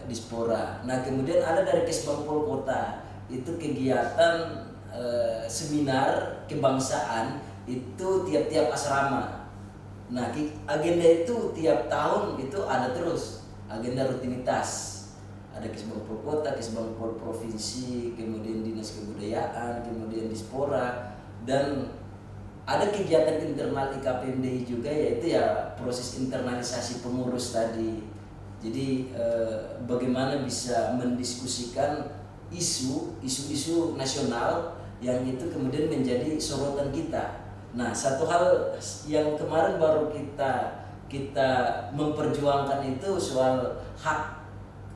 B: Dispora. Nah, kemudian ada dari Kesbangpol Kota itu kegiatan seminar kebangsaan itu tiap-tiap asrama. Nah, agenda itu tiap tahun itu ada terus agenda rutinitas. Ada Kesbangpol Kota, Kesbangpol Provinsi, kemudian Dinas Kebudayaan, kemudian Dispora, dan ada kegiatan internal IKPMDI juga, yaitu ya proses internalisasi pengurus tadi. Jadi bagaimana bisa mendiskusikan isu-isu nasional yang itu kemudian menjadi sorotan kita. Nah, satu hal yang kemarin baru kita memperjuangkan itu soal hak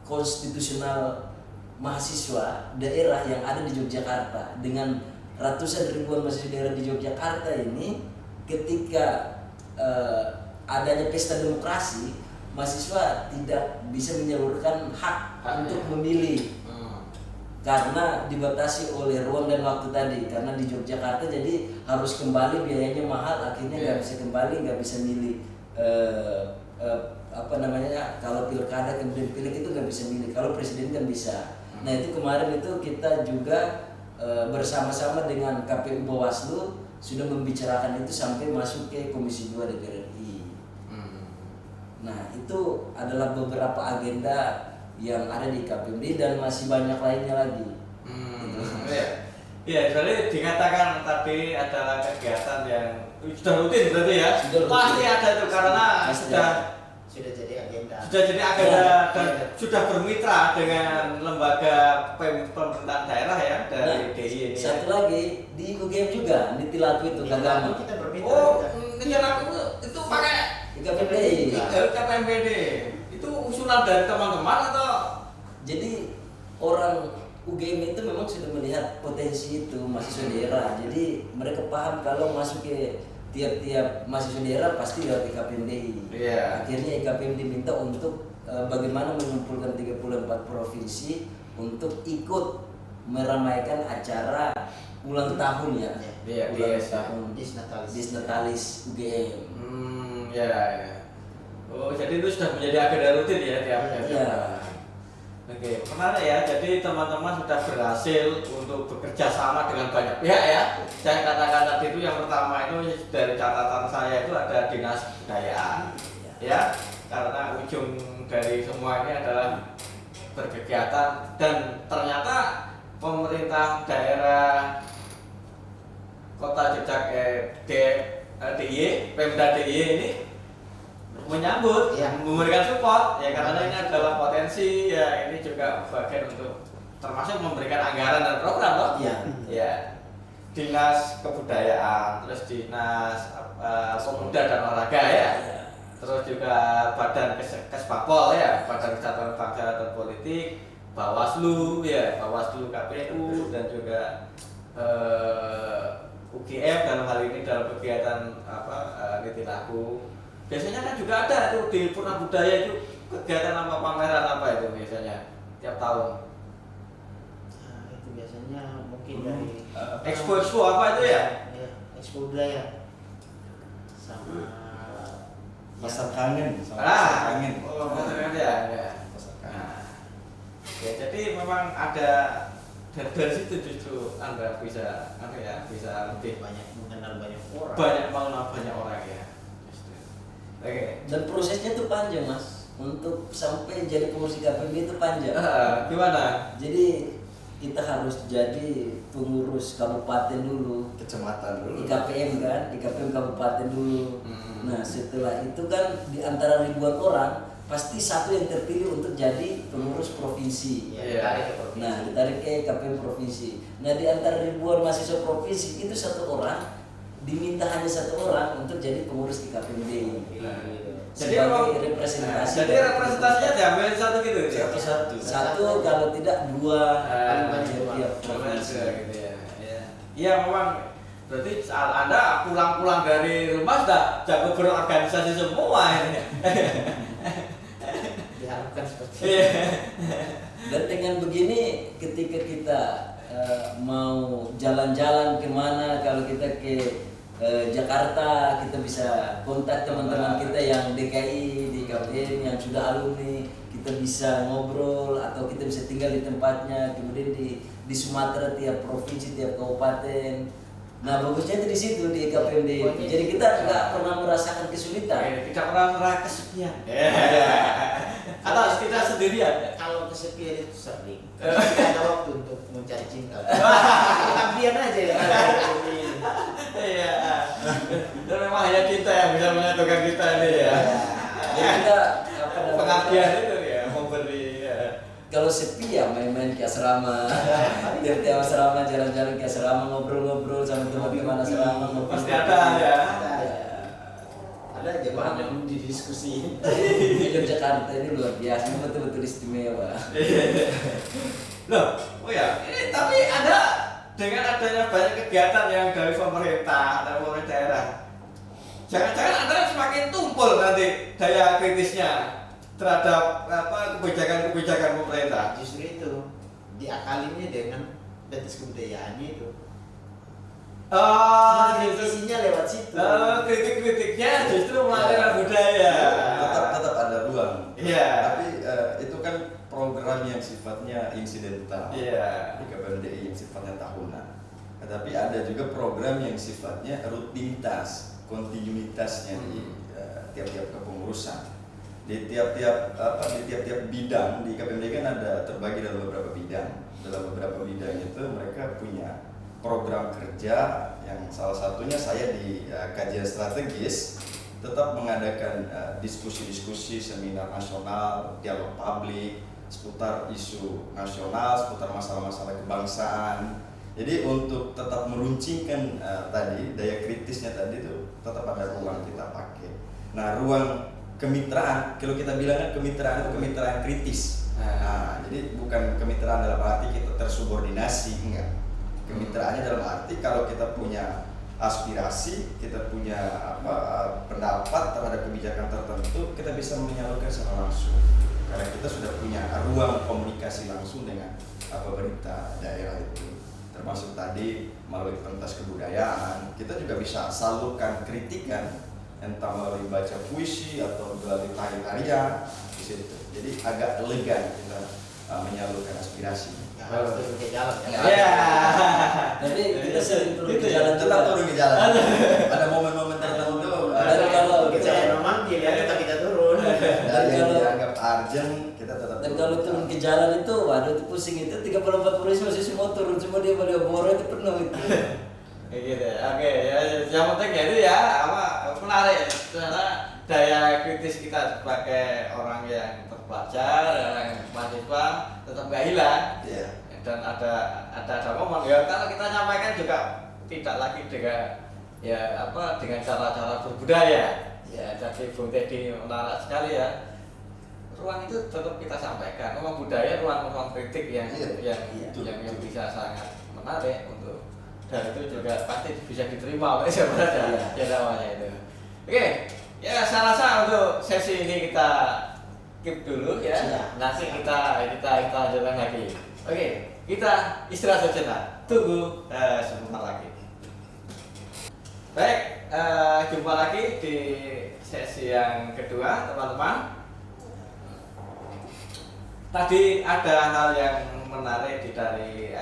B: konstitusional mahasiswa daerah yang ada di Yogyakarta. Dengan ratusan ribuan mahasiswa daerah di Yogyakarta ini, ketika adanya pesta demokrasi, mahasiswa tidak bisa menyalurkan hak untuk memilih karena dibatasi oleh ruang dan waktu tadi. Karena di Yogyakarta jadi harus kembali, biayanya mahal, akhirnya nggak bisa kembali, nggak bisa milih kalau pilkada kemudian pileg itu nggak bisa milih, kalau presiden kan bisa. Nah, itu kemarin itu kita juga bersama-sama dengan KPU Bawaslu sudah membicarakan itu sampai masuk ke Komisi 2 DPR RI. Nah, itu adalah beberapa agenda yang ada di KPMD dan masih banyak lainnya lagi.
A: Iya, jadi dikatakan tadi adalah kegiatan yang sudah rutin berarti ya. Pasti ada itu karena
D: sudah jadi agenda.
A: Dan sudah bermitra dengan lembaga pemerintahan daerah ya dari DIY ini.
B: Satu lagi di UGM juga, di Tilaku itu agama.
D: Kita bermitra.
A: Oh, Tilaku itu pakai
B: IKPMD.
A: IKPMD. Itu usulan dari teman-teman atau?
B: Jadi orang UGM itu memang sudah melihat potensi itu mahasiswa daerah. Jadi mereka paham kalau masuk ke tiap-tiap mahasiswa daerah pasti lewat IKPMDI. Akhirnya IKPMDI minta untuk bagaimana mengumpulkan 34 provinsi untuk ikut meramaikan acara ulang tahun ya. Ulang tahun Disnatalis UGM.
A: Oh, jadi itu sudah menjadi agenda rutin ya tiap.
B: Ya.
A: Nah, Oke, menarik ya. Jadi teman-teman sudah berhasil untuk bekerja sama dengan banyak pihak ya. Saya katakan tadi itu yang pertama itu dari catatan saya itu ada dinas kebudayaan, ya. Karena ujung dari semua ini adalah berkegiatan dan ternyata pemerintah daerah Kota Jogja DIY, Pemda DIY ini menyambut,
D: Ya.
A: memberikan support ya karena ini adalah potensi ya, ini juga bagian untuk termasuk memberikan anggaran dan program loh.
D: Iya.
A: Ya. Dinas Kebudayaan, terus Dinas Pemuda dan Olahraga ya. Terus juga Badan Kesbangpol ya, Badan Kesatuan Bangsa dan Politik, Bawaslu ya, Bawaslu KPU dan juga UGM dalam hal ini dalam kegiatan Niti Laku. Biasanya kan juga ada tuh di Purna Budaya itu kegiatan apa, pameran apa itu biasanya tiap tahun.
D: Nah, itu biasanya mungkin dari
A: Expo apa itu ya?
D: Ya, Expo budaya sama
C: Pasar kangen, sama
A: Ah,
C: pasar kangen.
A: oh, betul ya.
C: Pasar kangen.
A: Nah, ya jadi memang ada dari situ justru Anda bisa bisa lebih
D: banyak mengenal banyak orang.
A: banyak mengenal banyak orang ya. Justru. Oke.
B: Dan prosesnya tuh panjang mas, untuk sampai jadi pengurus KPMD itu panjang.
A: Gimana?
B: Jadi kita harus jadi pengurus kabupaten dulu,
C: Kecamatan dulu.
B: IKPM kan, IKPM kabupaten dulu.
A: Hmm.
B: Nah setelah itu kan di antara ribuan orang pasti satu yang terpilih untuk jadi pengurus provinsi.
D: Ya,
A: Iya.
D: ditarik ke provinsi.
B: Nah ditarik ke KPM provinsi. Nah di antara ribuan mahasiswa provinsi itu satu orang diminta hanya satu orang untuk jadi pengurus di KPMD.
A: Jadi
B: Sebagai
A: memang-
B: representasi.
A: Jadi
B: dari
A: representasinya diambil satu gitu. ya?
C: Satu-satu.
B: satu kalau tidak dua.
A: Paling
D: banyak dua.
B: Iya,
A: Namanya
B: provinsi.
A: juga gitu ya. Iya memang. Berarti saat Anda pulang-pulang dari rumah sudah jago berorganisasi semua ini.
D: Diharapkan seperti itu.
A: Iya.
B: Dan dengan begini ketika kita mau jalan-jalan kemana, kalau kita ke Jakarta kita bisa kontak teman-teman kita yang DKI di KPM yang sudah alumni, kita bisa ngobrol atau kita bisa tinggal di tempatnya. Kemudian di Sumatera tiap provinsi tiap kabupaten. Nah bagusnya itu di situ di KPMD. Jadi kita nggak pernah merasakan kesulitan.
A: Tidak pernah merasa kesepian. Atau tidak sendirian.
D: Kalau kesepian itu sering. Tidak ada waktu untuk mencari cinta. Kesepian aja ya.
A: Iya. Dan memang hanya cinta yang bisa menyatukan kita ini ya.
B: Jadi kita apa namanya,
A: Pengabdian itu ya, memberi. Ya.
B: kalau sepi ya main-main ke asrama, tiap-tiap asrama jalan-jalan ke asrama, ngobrol-ngobrol sama teman-teman asrama, ngobrol.
A: Pasti ada ya.
D: Ada aja bahan yang didiskusiin.
B: Di Yogyakarta ini luar biasa, ini betul-betul istimewa.
A: Loh, oh ya, ini tapi ada dengan adanya banyak kegiatan yang dari pemerintah dan pemerintah daerah. Jangan-jangan Anda semakin tumpul nanti daya kritisnya terhadap kebijakan-kebijakan pemerintah.
D: Justru itu diakalinnya dengan batas kebudayaannya itu.
A: Oh,
D: Kritisinya lewat situ.
A: kritik-kritiknya justru melanggar budaya.
C: Tetap ada ruang.
A: Iya.
C: Tapi itu kan program yang sifatnya insidental.
A: Iya.
C: Di KPMDI yang sifatnya tahunan. Tetapi ada juga program yang sifatnya rutinitas, kontinuitasnya di tiap-tiap kepengurusan. Di tiap-tiap bidang di KPMDI kan ada terbagi dalam beberapa bidang. Dalam beberapa bidang itu mereka punya program kerja yang salah satunya saya di kajian strategis tetap mengadakan diskusi-diskusi, seminar nasional, dialog publik seputar isu nasional, seputar masalah-masalah kebangsaan. Jadi untuk tetap meruncingkan tadi daya kritisnya tadi itu tetap ada ruang kita pakai. Nah, ruang kemitraan, kalau kita bilang kan kemitraan itu kemitraan kritis. Nah, jadi bukan kemitraan dalam arti kita tersubordinasi, enggak. Kemitraannya dalam arti kalau kita punya aspirasi, kita punya pendapat terhadap kebijakan tertentu, kita bisa menyalurkan secara langsung. Karena kita sudah punya ruang komunikasi langsung dengan pemerintah daerah itu. Termasuk tadi melalui pentas kebudayaan, kita juga bisa salurkan kritikan entah melalui baca puisi atau melalui tari-tarian di situ. Jadi agak elegan kita menyalurkan aspirasi.
D: Ya, harus turun ke jalan ya.
A: Ya.
B: Tapi kita sering turun
A: Gitu
B: ke
A: ya,
B: jalan
C: Tetap
B: juga.
C: turun ke jalan. Ada momen-momen tertentu
B: Dan kalau
D: kita yang memanggil ya tetap kita turun.
C: dari yang
B: kalau-
C: dianggap urgent kita tetap
B: Dan kalau turun ke jalan itu, waduh itu pusing itu 34 polisi masih semua turun semua dia Malioboro itu penuh itu.
A: Kayak gitu ya. Oke, ya, yang penting ya itu ya apa menarik karena daya kritis kita sebagai orang yang terpelajar, orang mahasiswa tetap nggak hilang.
C: Iya.
A: Dan ada momen ya kalau kita nyampaikan juga tidak lagi dengan ya apa dengan cara-cara berbudaya. Ya, jadi Bung Teddy menarik sekali ya. Ruang itu tetap kita sampaikan. Ruang budaya, ruang kritik yang
C: Iya,
A: yang bisa sangat menarik untuk dan itu juga pasti bisa diterima oleh siapa saja ya namanya itu. Oke, ya saya rasa untuk sesi ini kita keep dulu ya.
D: Siap.
A: Nanti kita lanjutkan lagi. Oke, kita istirahat sejenak. Tunggu sebentar lagi. Baik, jumpa lagi di sesi yang kedua, teman-teman. Tadi ada hal yang menarik dari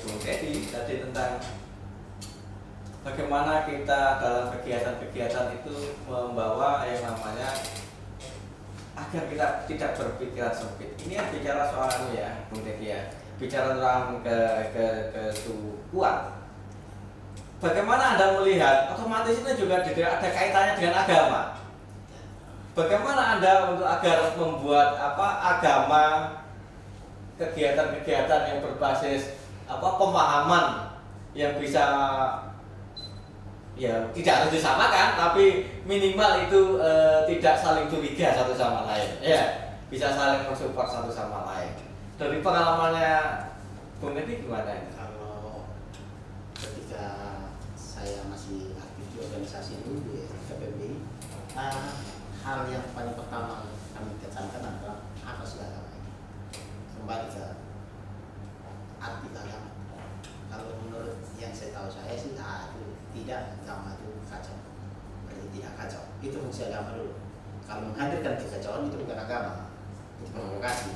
A: Bung Teddy tadi tentang bagaimana kita dalam kegiatan-kegiatan itu membawa yang namanya agar kita tidak berpikiran sempit. Ini kan bicara soal ya, Bung Teddy ya, bicara tentang kesukuan. Bagaimana Anda melihat? Otomatis ini juga ada kaitannya dengan agama. Bagaimana Anda untuk agar membuat agama kegiatan-kegiatan yang berbasis pemahaman yang bisa ya tidak harus disamakan tapi minimal itu tidak saling curiga satu sama lain ya bisa saling mensupport satu sama lain. Dari pengalamannya Bung Teddy gimana ini?
D: Kalau ketika saya masih aktif di organisasi dulu di KPBI, hal yang paling pertama kami tekankan adalah apa sih agama ini? Kembali ke arti agama. Kalau menurut yang saya tahu saya sih itu tidak, agama itu kacau. Berarti tidak kacau. Itu fungsi agama dulu. Kalau menghadirkan kekacauan itu bukan agama, itu provokasi.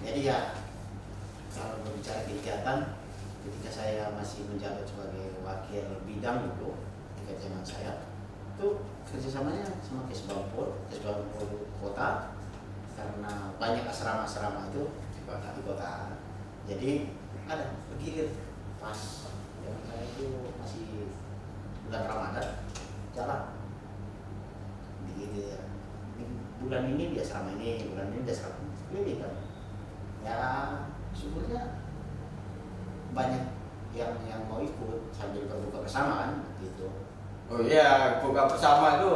D: Jadi ya kalau berbicara kegiatan, ketika saya masih menjabat sebagai wakil bidang dulu ketika zaman saya, itu kerjasamanya sama Kesbangpol kota karena banyak asrama-asrama itu di kota. Jadi ada bergilir pas yang saya itu masih bulan Ramadan jalan di bulan ini di asrama ini, bulan ini di asrama ini kan. Ya syukurnya banyak yang mau ikut sambil berbuka bersama kan gitu.
A: Oh iya, buka bersama itu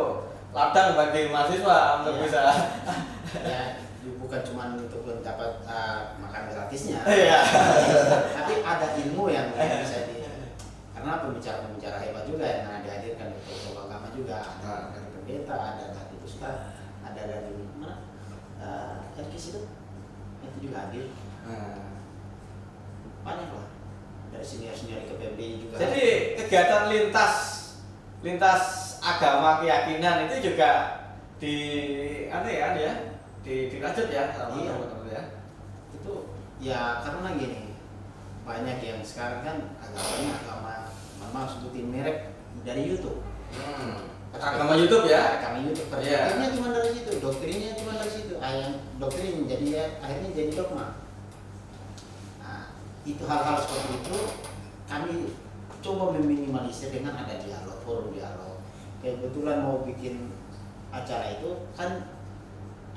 A: ladang bagi mahasiswa untuk
D: Iya.
A: bisa.
D: Ya bukan cuma untuk dapat makan gratisnya.
A: Iya.
D: Tapi ada ilmu yang bisa karena pembicara hebat juga yang dihadirkan dari tokoh agama juga, ada dari pendeta, ada dari ustaz, ada dari mana? Erkis itu juga hadir. Banyak lah dari senior-senior di KPBI juga.
A: Jadi kegiatan lintas agama keyakinan itu juga dirajut ya sama
D: Iya.
A: teman-teman ya.
D: Itu ya karena gini, banyak yang sekarang kan agama memang sebutin merek dari YouTube.
A: Agama YouTube ya.
D: Agama YouTube
A: Iya.
D: perspektifnya cuma dari situ, doktrinnya cuma dari situ. Yang doktrin jadi akhirnya jadi dogma. Nah, itu hal-hal seperti itu kami coba meminimalisir dengan ada dialog, forum dialog. Kebetulan mau bikin acara itu kan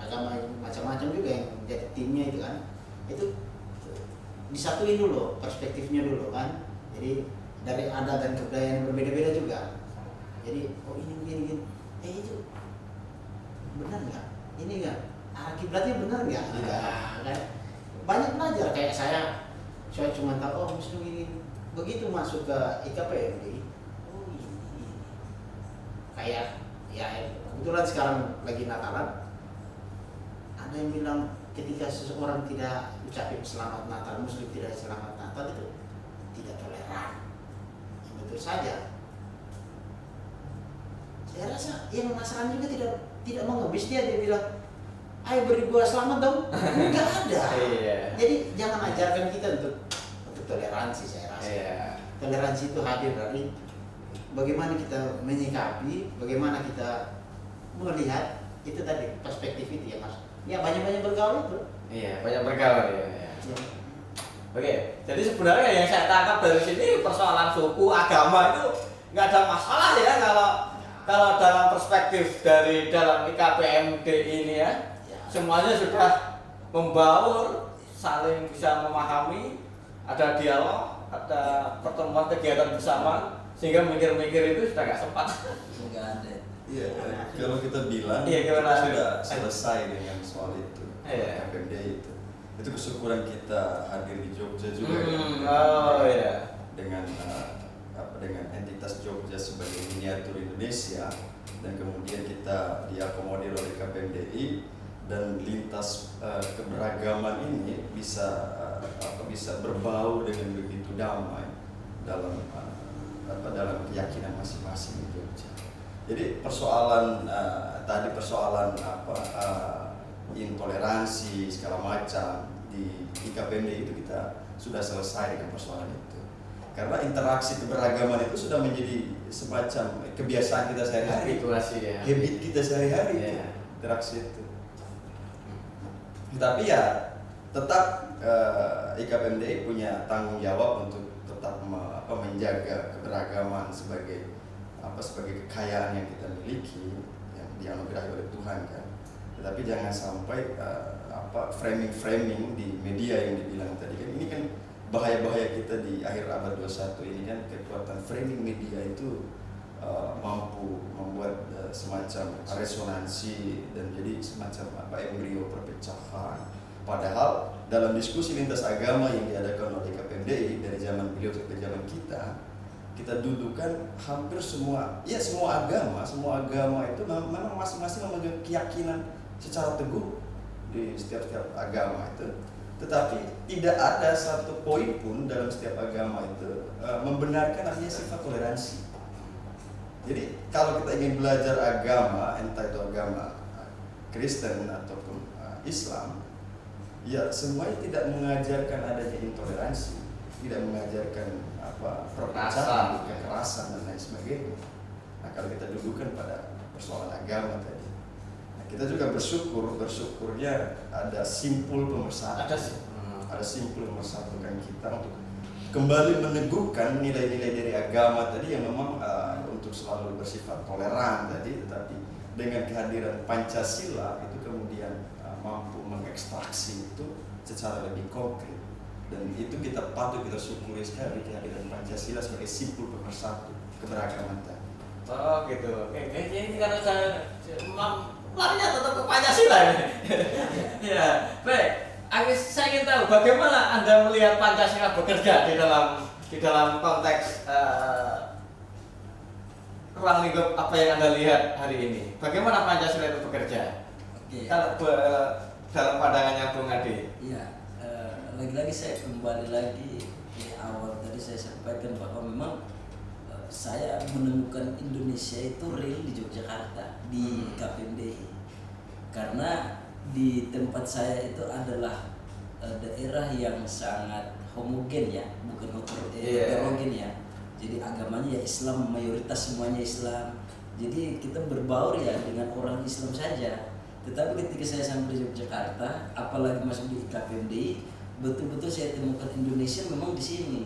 D: agama macam-macam juga yang jadi timnya itu kan, itu disatuin dulu perspektifnya dulu kan. Jadi dari adat dan kebudayaan yang berbeda-beda juga. Jadi oh ini itu benar nggak? Ini nggak? Kiblatnya benar nggak? Gitu. Kan banyak belajar kayak saya cuma tahu oh muslim ini begitu masuk ke IKPMD. Oh ini kayak ya kebetulan sekarang lagi Natalan. Ada yang bilang ketika seseorang tidak ucapin selamat Natal, muslim tidak selamat Natal itu tidak toleran. Ya, betul saja. Saya rasa yang Nasrani juga tidak mengemis dia bilang ayo beri gua selamat dong. Nggak ada.
A: Iya.
D: Jadi jangan ajarkan kita untuk toleransi, saya rasa.
A: Iya.
D: Toleransi itu hadir dari bagaimana kita menyikapi, bagaimana kita melihat itu tadi perspektif itu ya Mas. Ya banyak-banyak bergaul itu.
A: Iya, banyak bergaul ya.
D: Ya.
A: Oke, jadi sebenarnya yang saya tangkap dari sini persoalan suku, agama itu nggak ada masalah ya kalau dalam perspektif dari dalam IKPMD ini ya, semuanya sudah membaur, saling bisa memahami, ada dialog, ada pertemuan kegiatan bersama, sehingga mikir-mikir itu sudah nggak sempat.
B: Nggak ada.
C: Iya, kalau kita bilang
A: Iya,
C: kita
A: gimana?
C: sudah selesai dengan soal itu,
A: Iya.
C: KPMD itu. Itu kesyukuran kita hadir di Jogja juga
A: Oh iya.
C: dengan dengan entitas Jogja sebagai miniatur Indonesia, dan kemudian kita diakomodir oleh KPMDI, dan lintas keberagaman ini bisa bisa berbau dengan begitu damai dalam dalam keyakinan masing-masing di Jogja. Jadi persoalan tadi persoalan intoleransi segala macam di KPMD itu kita sudah selesai dengan persoalan itu, karena interaksi keberagaman itu sudah menjadi semacam kebiasaan kita sehari-hari,
A: ya.
C: habit kita sehari-hari itu,
A: Iya.
C: interaksi itu. Tapi ya tetap IKPMD punya tanggung jawab untuk tetap menjaga keberagaman sebagai sebagai kekayaan yang kita miliki, yang dianugerahi oleh Tuhan kan. Tetapi jangan sampai framing di media yang dibilang tadi kan, ini kan bahaya-bahaya kita di akhir abad 21 ini kan, kekuatan framing media itu mampu membuat semacam resonansi dan jadi semacam embrio perpecahan. Padahal dalam diskusi lintas agama yang diadakan oleh KPMDI dari zaman beliau sampai zaman kita dudukan hampir semua agama itu memang masing-masing memegang keyakinan secara teguh di setiap agama itu, tetapi tidak ada satu poin pun dalam setiap agama itu membenarkan adanya sifat toleransi. Jadi kalau kita ingin belajar agama, entah itu agama Kristen ataupun Islam, ya semuanya tidak mengajarkan adanya intoleransi, tidak mengajarkan perpecahan, kekerasan dan lain sebagainya. Nah, kalau kita dudukan pada persoalan agama tadi, kita juga bersyukurnya ada simpul pemersatu. Ada simpul pemersatukan kita untuk kembali meneguhkan nilai-nilai dari agama tadi yang memang untuk selalu bersifat toleran tadi, tetapi dengan kehadiran Pancasila itu kemudian mampu mengekstraksi itu secara lebih konkret, dan itu kita patut kita syukuri sekali kehadiran Pancasila sebagai simpul pemersatu keberagaman tadi.
A: Oh gitu. Oke, ini karena saya larinya tetap ke Pancasila ini. Ya, baik. Saya ingin tahu bagaimana Anda melihat Pancasila bekerja di dalam konteks ruang lingkup apa yang Anda lihat hari ini. Bagaimana Pancasila itu bekerja?
B: Oke.
A: Kalau dalam pandangannya Bung Ade.
B: Iya, lagi-lagi saya kembali lagi di awal tadi saya sampaikan bahwa memang saya menemukan Indonesia itu real di Yogyakarta, di KPMDI. Karena di tempat saya itu adalah daerah yang sangat homogen ya, bukan heterogen ya. Jadi agamanya ya Islam, mayoritas semuanya Islam. Jadi kita berbaur ya dengan orang Islam saja. Tetapi ketika saya sampai di Yogyakarta, apalagi masuk di KPMDI, betul-betul saya temukan Indonesia memang di sini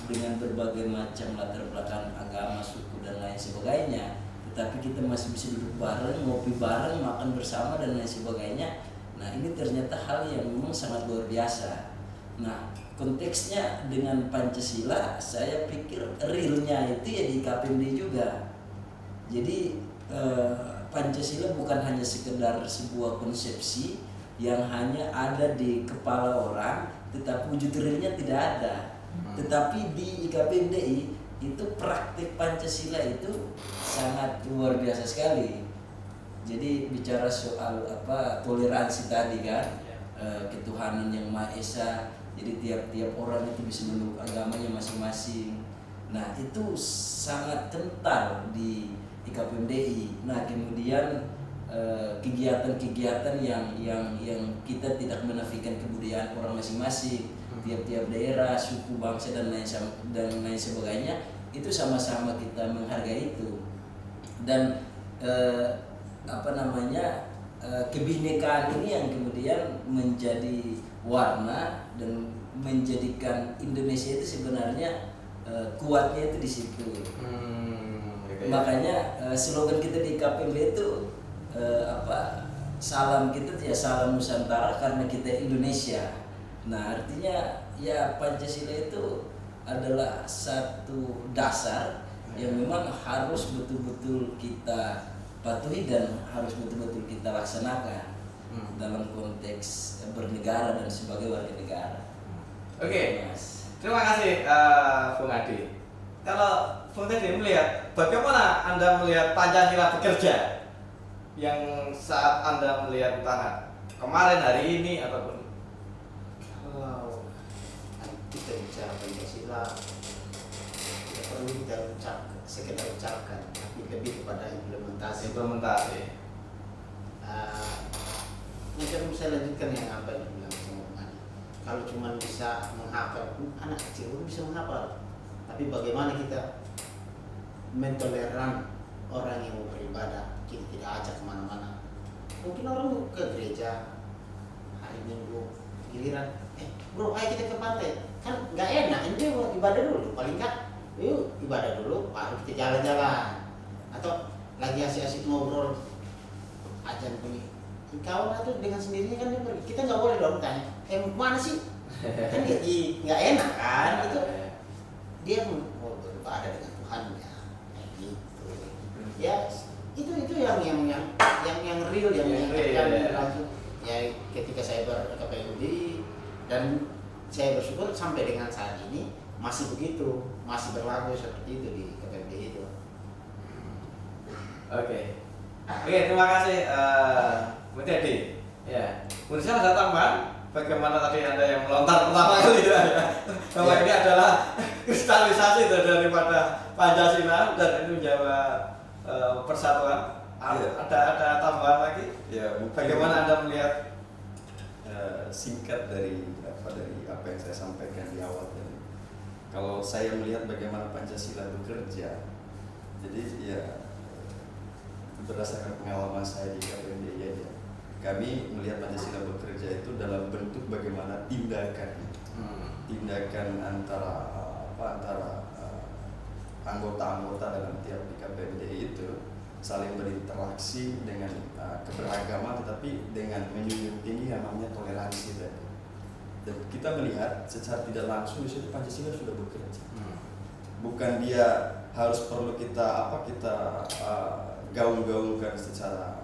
B: dengan berbagai macam latar belakang agama, suku dan lain sebagainya. Tetapi kita masih bisa duduk bareng, ngopi bareng, makan bersama dan lain sebagainya. Nah, ini ternyata hal yang memang sangat luar biasa. Nah, konteksnya dengan Pancasila, saya pikir realnya itu ya di KPMD juga. Jadi Pancasila bukan hanya sekedar sebuah konsepsi yang hanya ada di kepala orang, tetapi wujud realnya tidak ada. Tetapi di IKPMDI itu praktik Pancasila itu sangat luar biasa sekali. Jadi bicara soal toleransi tadi kan, ketuhanan yang Maha Esa. Jadi tiap-tiap orang itu bisa memeluk agamanya masing-masing. Nah, itu sangat kental di IKPMDI. Nah, kemudian kegiatan-kegiatan yang kita tidak menafikan kebudayaan orang masing-masing, tiap-tiap daerah, suku, bangsa dan lain sebagainya, itu sama-sama kita menghargai itu. Dan kebinekaan ini yang kemudian menjadi warna dan menjadikan Indonesia itu sebenarnya kuatnya itu di situ.
A: Gitu ya.
B: Makanya slogan kita di KPMD itu salam kita ya salam Nusantara karena kita Indonesia. Nah, artinya ya Pancasila itu adalah satu dasar yang memang harus betul-betul kita patuhi dan harus betul-betul kita laksanakan dalam konteks bernegara dan sebagai warga negara.
A: Oke.
B: Mas.
A: Terima kasih Bung Adi. Kalau Bung Teddy melihat bagaimana Anda melihat Pancasila bekerja yang saat Anda melihat entah kemarin hari ini ataupun
D: Kalau kita bicara Pancasila, tidak perlu kita sekedar ucapkan, tapi lebih kepada implementasi. Mungkin bisa lanjutkan yang apa yang dibilang sama Bung Adi. Kalau cuma bisa menghafal, anak kecil pun bisa menghafal. Tapi bagaimana kita mentoleran orang yang mau beribadah, kita tidak ajak kemana-mana. Mungkin orang ke gereja hari Minggu, giliran, bro, ayo kita ke pantai. Kan nggak enak, ini ibadah dulu, paling nggak, yuk ibadah dulu, baru kita jalan-jalan. Atau lagi asik-asik ngobrol, ajan bunyi. Kawan itu dengan sendirinya kan dia pergi. Kita nggak boleh dong tanya, mana sih? Kan nggak enak kan? Itu dia mau beribadah dengan Tuhannya, kayak gitu. Ya itu yang real yang terjadi langsung. Ya ketika saya ber-KPMD dan saya bersyukur sampai dengan saat ini masih begitu, masih berlaku seperti itu di KPMD itu.
A: Oke, terima kasih Bung Teddy. Ya, menurut saya ada tambahan. Bagaimana tadi Anda yang melontar pertama kali ya, bahwa ini adalah kristalisasi daripada Pancasila dan itu menjawab persatuan. Ada tambahan lagi?
C: Ya,
A: Bagaimana Anda melihat
C: singkat dari apa yang saya sampaikan di awal tadi. Kalau saya melihat bagaimana Pancasila bekerja, jadi ya berdasarkan pengalaman saya di KPMD ya, kami melihat Pancasila bekerja itu dalam bentuk bagaimana tindakan antara anggota-anggota dalam tiap di KPMD itu saling berinteraksi dengan keberagaman, tetapi dengan menjunjung tinggi yang namanya toleransi tadi. Dan kita melihat secara tidak langsung di situ Pancasila sudah bekerja. Bukan dia harus perlu kita gaung-gaungkan secara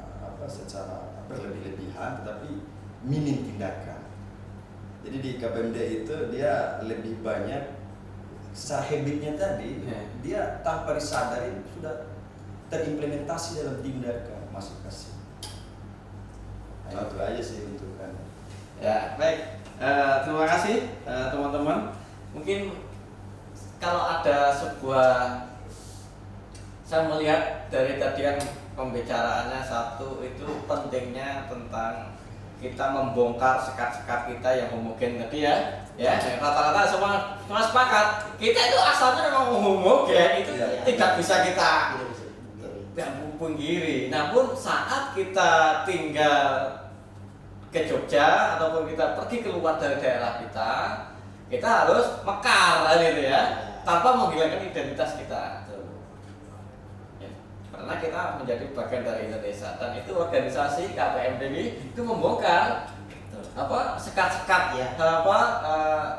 C: berlebih-lebihan, tetapi minim tindakan. Jadi di KPMD itu dia lebih banyak secara habitnya tadi, dia tanpa disadari sudah terimplementasi dalam tindakan masing-masing. Nah, itu aja sih untuk kan.
A: Ya, baik. Terima kasih teman-teman. Mungkin kalau ada sebuah, saya melihat dari tadi kan pembicaraannya satu itu pentingnya tentang kita membongkar sekat-sekat kita yang homogen tadi ya. Ya, rata-rata semua sepakat. Kita itu asalnya memang homogen, itu tidak bisa kita punggiri. Namun saat kita tinggal ke Jogja ataupun kita pergi keluar dari daerah kita harus mekar gitu ya, tanpa menghilangkan identitas kita. Ya, karena kita menjadi bagian dari Indonesia dan itu organisasi KPMD itu membongkar sekat-sekat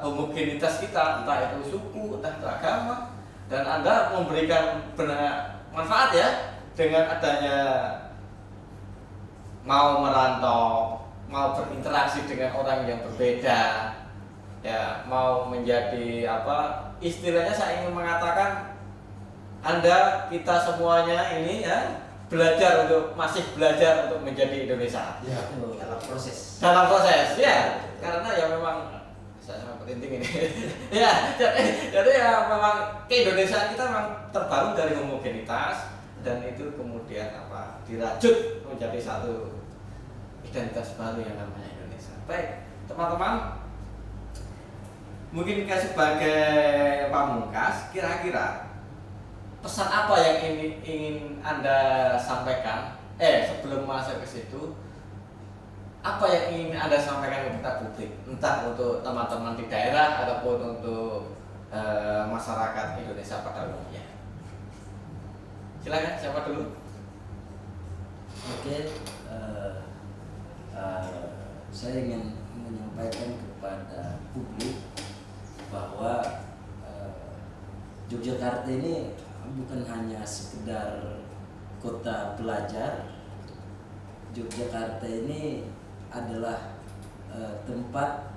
A: homogenitas kita, entah itu suku, entah itu agama, dan Anda memberikan benar manfaat ya dengan adanya mau merantau, mau berinteraksi dengan orang yang berbeda, ya mau menjadi istilahnya saya ingin mengatakan kita semuanya ini ya masih belajar untuk menjadi Indonesia.
D: Ya, dalam proses
A: ya, karena ya memang saya sangat penting ini. Ya, jadi ya memang keindonesiaan kita memang terbangun dari homogenitas dan itu kemudian dirajut menjadi satu identitas baru yang namanya Indonesia. Baik, teman-teman, mungkin sebagai pamungkas, kira-kira pesan apa yang ingin Anda sampaikan? Sebelum masuk ke situ, apa yang ingin Anda sampaikan kepada publik, entah untuk teman-teman di daerah ataupun untuk masyarakat Indonesia pada umumnya? Silakan, siapa dulu?
B: Oke, saya ingin menyampaikan kepada publik bahwa Yogyakarta ini bukan hanya sekedar kota pelajar. Yogyakarta ini adalah tempat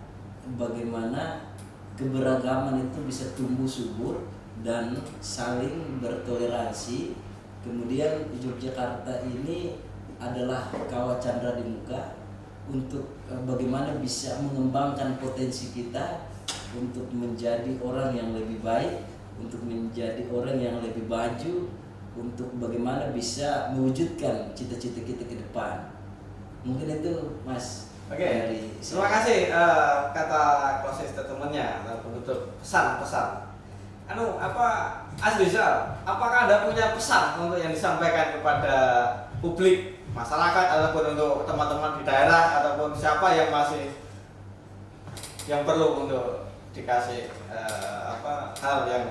B: bagaimana keberagaman itu bisa tumbuh subur dan saling bertoleransi. Kemudian Yogyakarta ini adalah kawah candra di muka untuk bagaimana bisa mengembangkan potensi kita untuk menjadi orang yang lebih baik, untuk menjadi orang yang lebih maju, untuk bagaimana bisa mewujudkan cita-cita kita ke depan. Mungkin itu, Mas.
A: Oke, terima kasih kata closing statement-nya, penutup pesan-pesan. Azrizal, apakah Anda punya pesan untuk yang disampaikan kepada publik, masyarakat, ataupun untuk teman-teman di daerah, ataupun siapa yang perlu untuk dikasih hal yang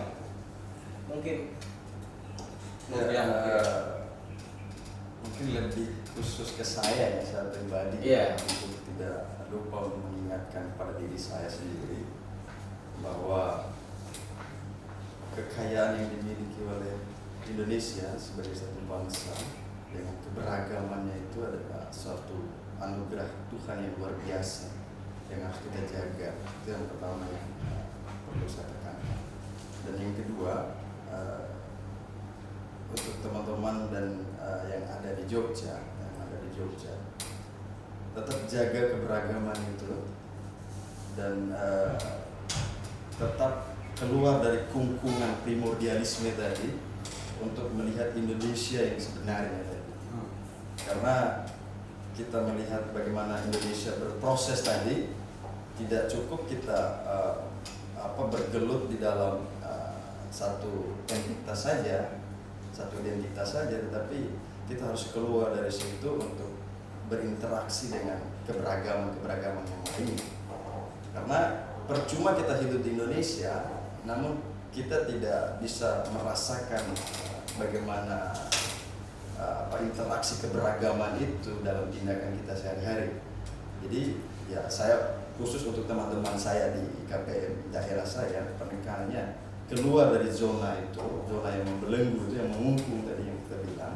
A: mungkin
C: mungkin lebih khusus ke saya ya, secara pribadi, untuk tidak lupa untuk mengingatkan kepada diri saya sendiri bahwa kekayaan yang dimiliki oleh Indonesia sebagai satu bangsa dengan keberagamannya itu adalah suatu anugerah Tuhan yang luar biasa yang harus kita jaga. Itu yang pertama yang perlu saya tekankan. Dan yang kedua, untuk teman-teman dan yang ada di Jogja, tetap jaga keberagaman itu dan tetap keluar dari kungkungan primordialisme tadi untuk melihat Indonesia yang sebenarnya tadi. Karena kita melihat bagaimana Indonesia berproses tadi, tidak cukup kita bergelut di dalam satu identitas saja, tetapi kita harus keluar dari situ untuk berinteraksi dengan keberagaman yang lain. Karena percuma kita hidup di Indonesia, namun kita tidak bisa merasakan bagaimana interaksi keberagaman itu dalam tindakan kita sehari-hari. Jadi ya, saya khusus untuk teman-teman saya di KPM daerah saya, penekanannya keluar dari zona yang membelenggu itu, yang mengungkung tadi yang kita bilang,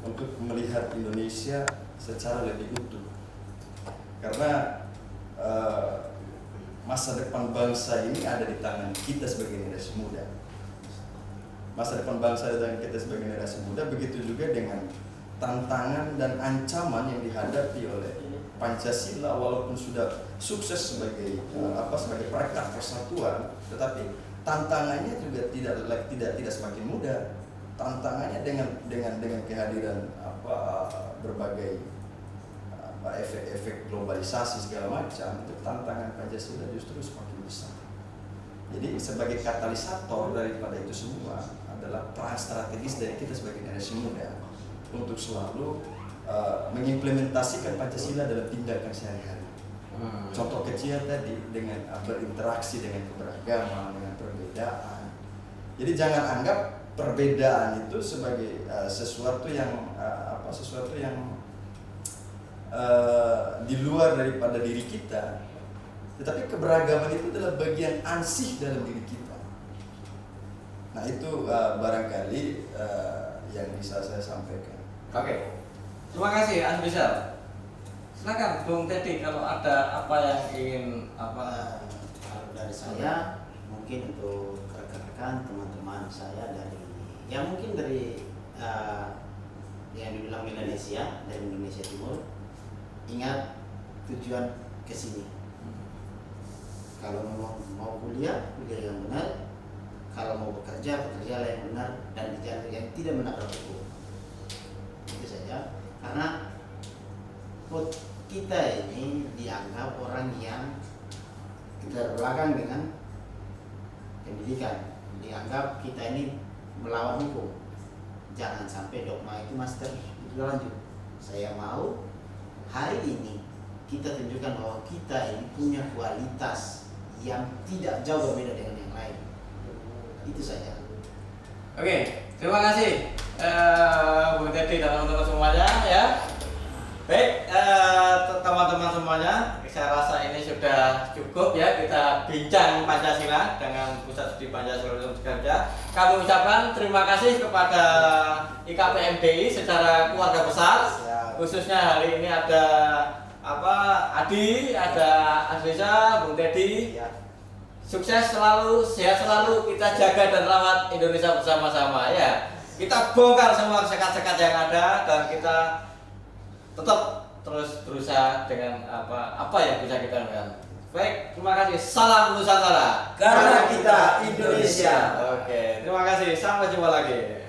C: untuk melihat Indonesia secara lebih utuh. Karena masa depan bangsa ini ada di tangan kita sebagai generasi muda. Masa depan bangsa ada di tangan kita sebagai generasi muda, begitu juga dengan tantangan dan ancaman yang dihadapi oleh Pancasila. Walaupun sudah sukses sebagai perekat persatuan, tetapi tantangannya juga tidak semakin mudah. Tantangannya dengan kehadiran berbagai efek globalisasi segala macam, itu tantangan Pancasila justru semakin besar. Jadi sebagai katalisator daripada itu semua adalah peran strategis dari kita sebagai generasi muda untuk selalu mengimplementasikan Pancasila dalam tindakan sehari-hari. Contoh kecil tadi dengan berinteraksi dengan keberagaman, dengan perbedaan. Jadi jangan anggap perbedaan itu sebagai sesuatu yang di luar daripada diri kita, tetapi keberagaman itu adalah bagian ansih dalam diri kita. Nah itu barangkali yang bisa saya sampaikan.
A: Oke, terima kasih Azrizal. Silakan Bung Teddy, kalau ada apa yang ingin
D: Kalau dari saya, mungkin untuk rekan-rekan teman-teman saya mungkin dari yang dibilang Indonesia, dari Indonesia Timur, ingat tujuan kesini. Kalau mau kuliah yang benar. Kalau mau bekerja yang benar, dan yang tidak menabrak hukum. saja. Karena kita ini dianggap orang yang terbelakang dengan pendidikan, dianggap kita ini melawan hukum. Jangan sampai dogma itu master itu lanjut. Saya mau hari ini kita tunjukkan bahwa kita ini punya kualitas yang tidak jauh berbeda dengan yang lain. Itu saja.
A: Oke, terima kasih Bung Teddy dan teman-teman semuanya ya. Baik, teman-teman semuanya, saya rasa ini sudah cukup ya kita bincang Pancasila dengan Pusat Studi Pancasila Universitas Kerja. Kami ucapkan terima kasih kepada IKPMDI secara keluarga besar. Khususnya hari ini ada Adi, ada Azriza, Bung Teddy. Sukses selalu, sehat selalu, kita jaga dan rawat Indonesia bersama-sama ya. Kita bongkar semua sekat-sekat yang ada dan kita tetap terus berusaha dengan apa yang bisa kita lakukan. Baik, terima kasih. Salam Nusantara.
B: Karena kita Indonesia.
A: Oke, terima kasih. Sampai jumpa lagi.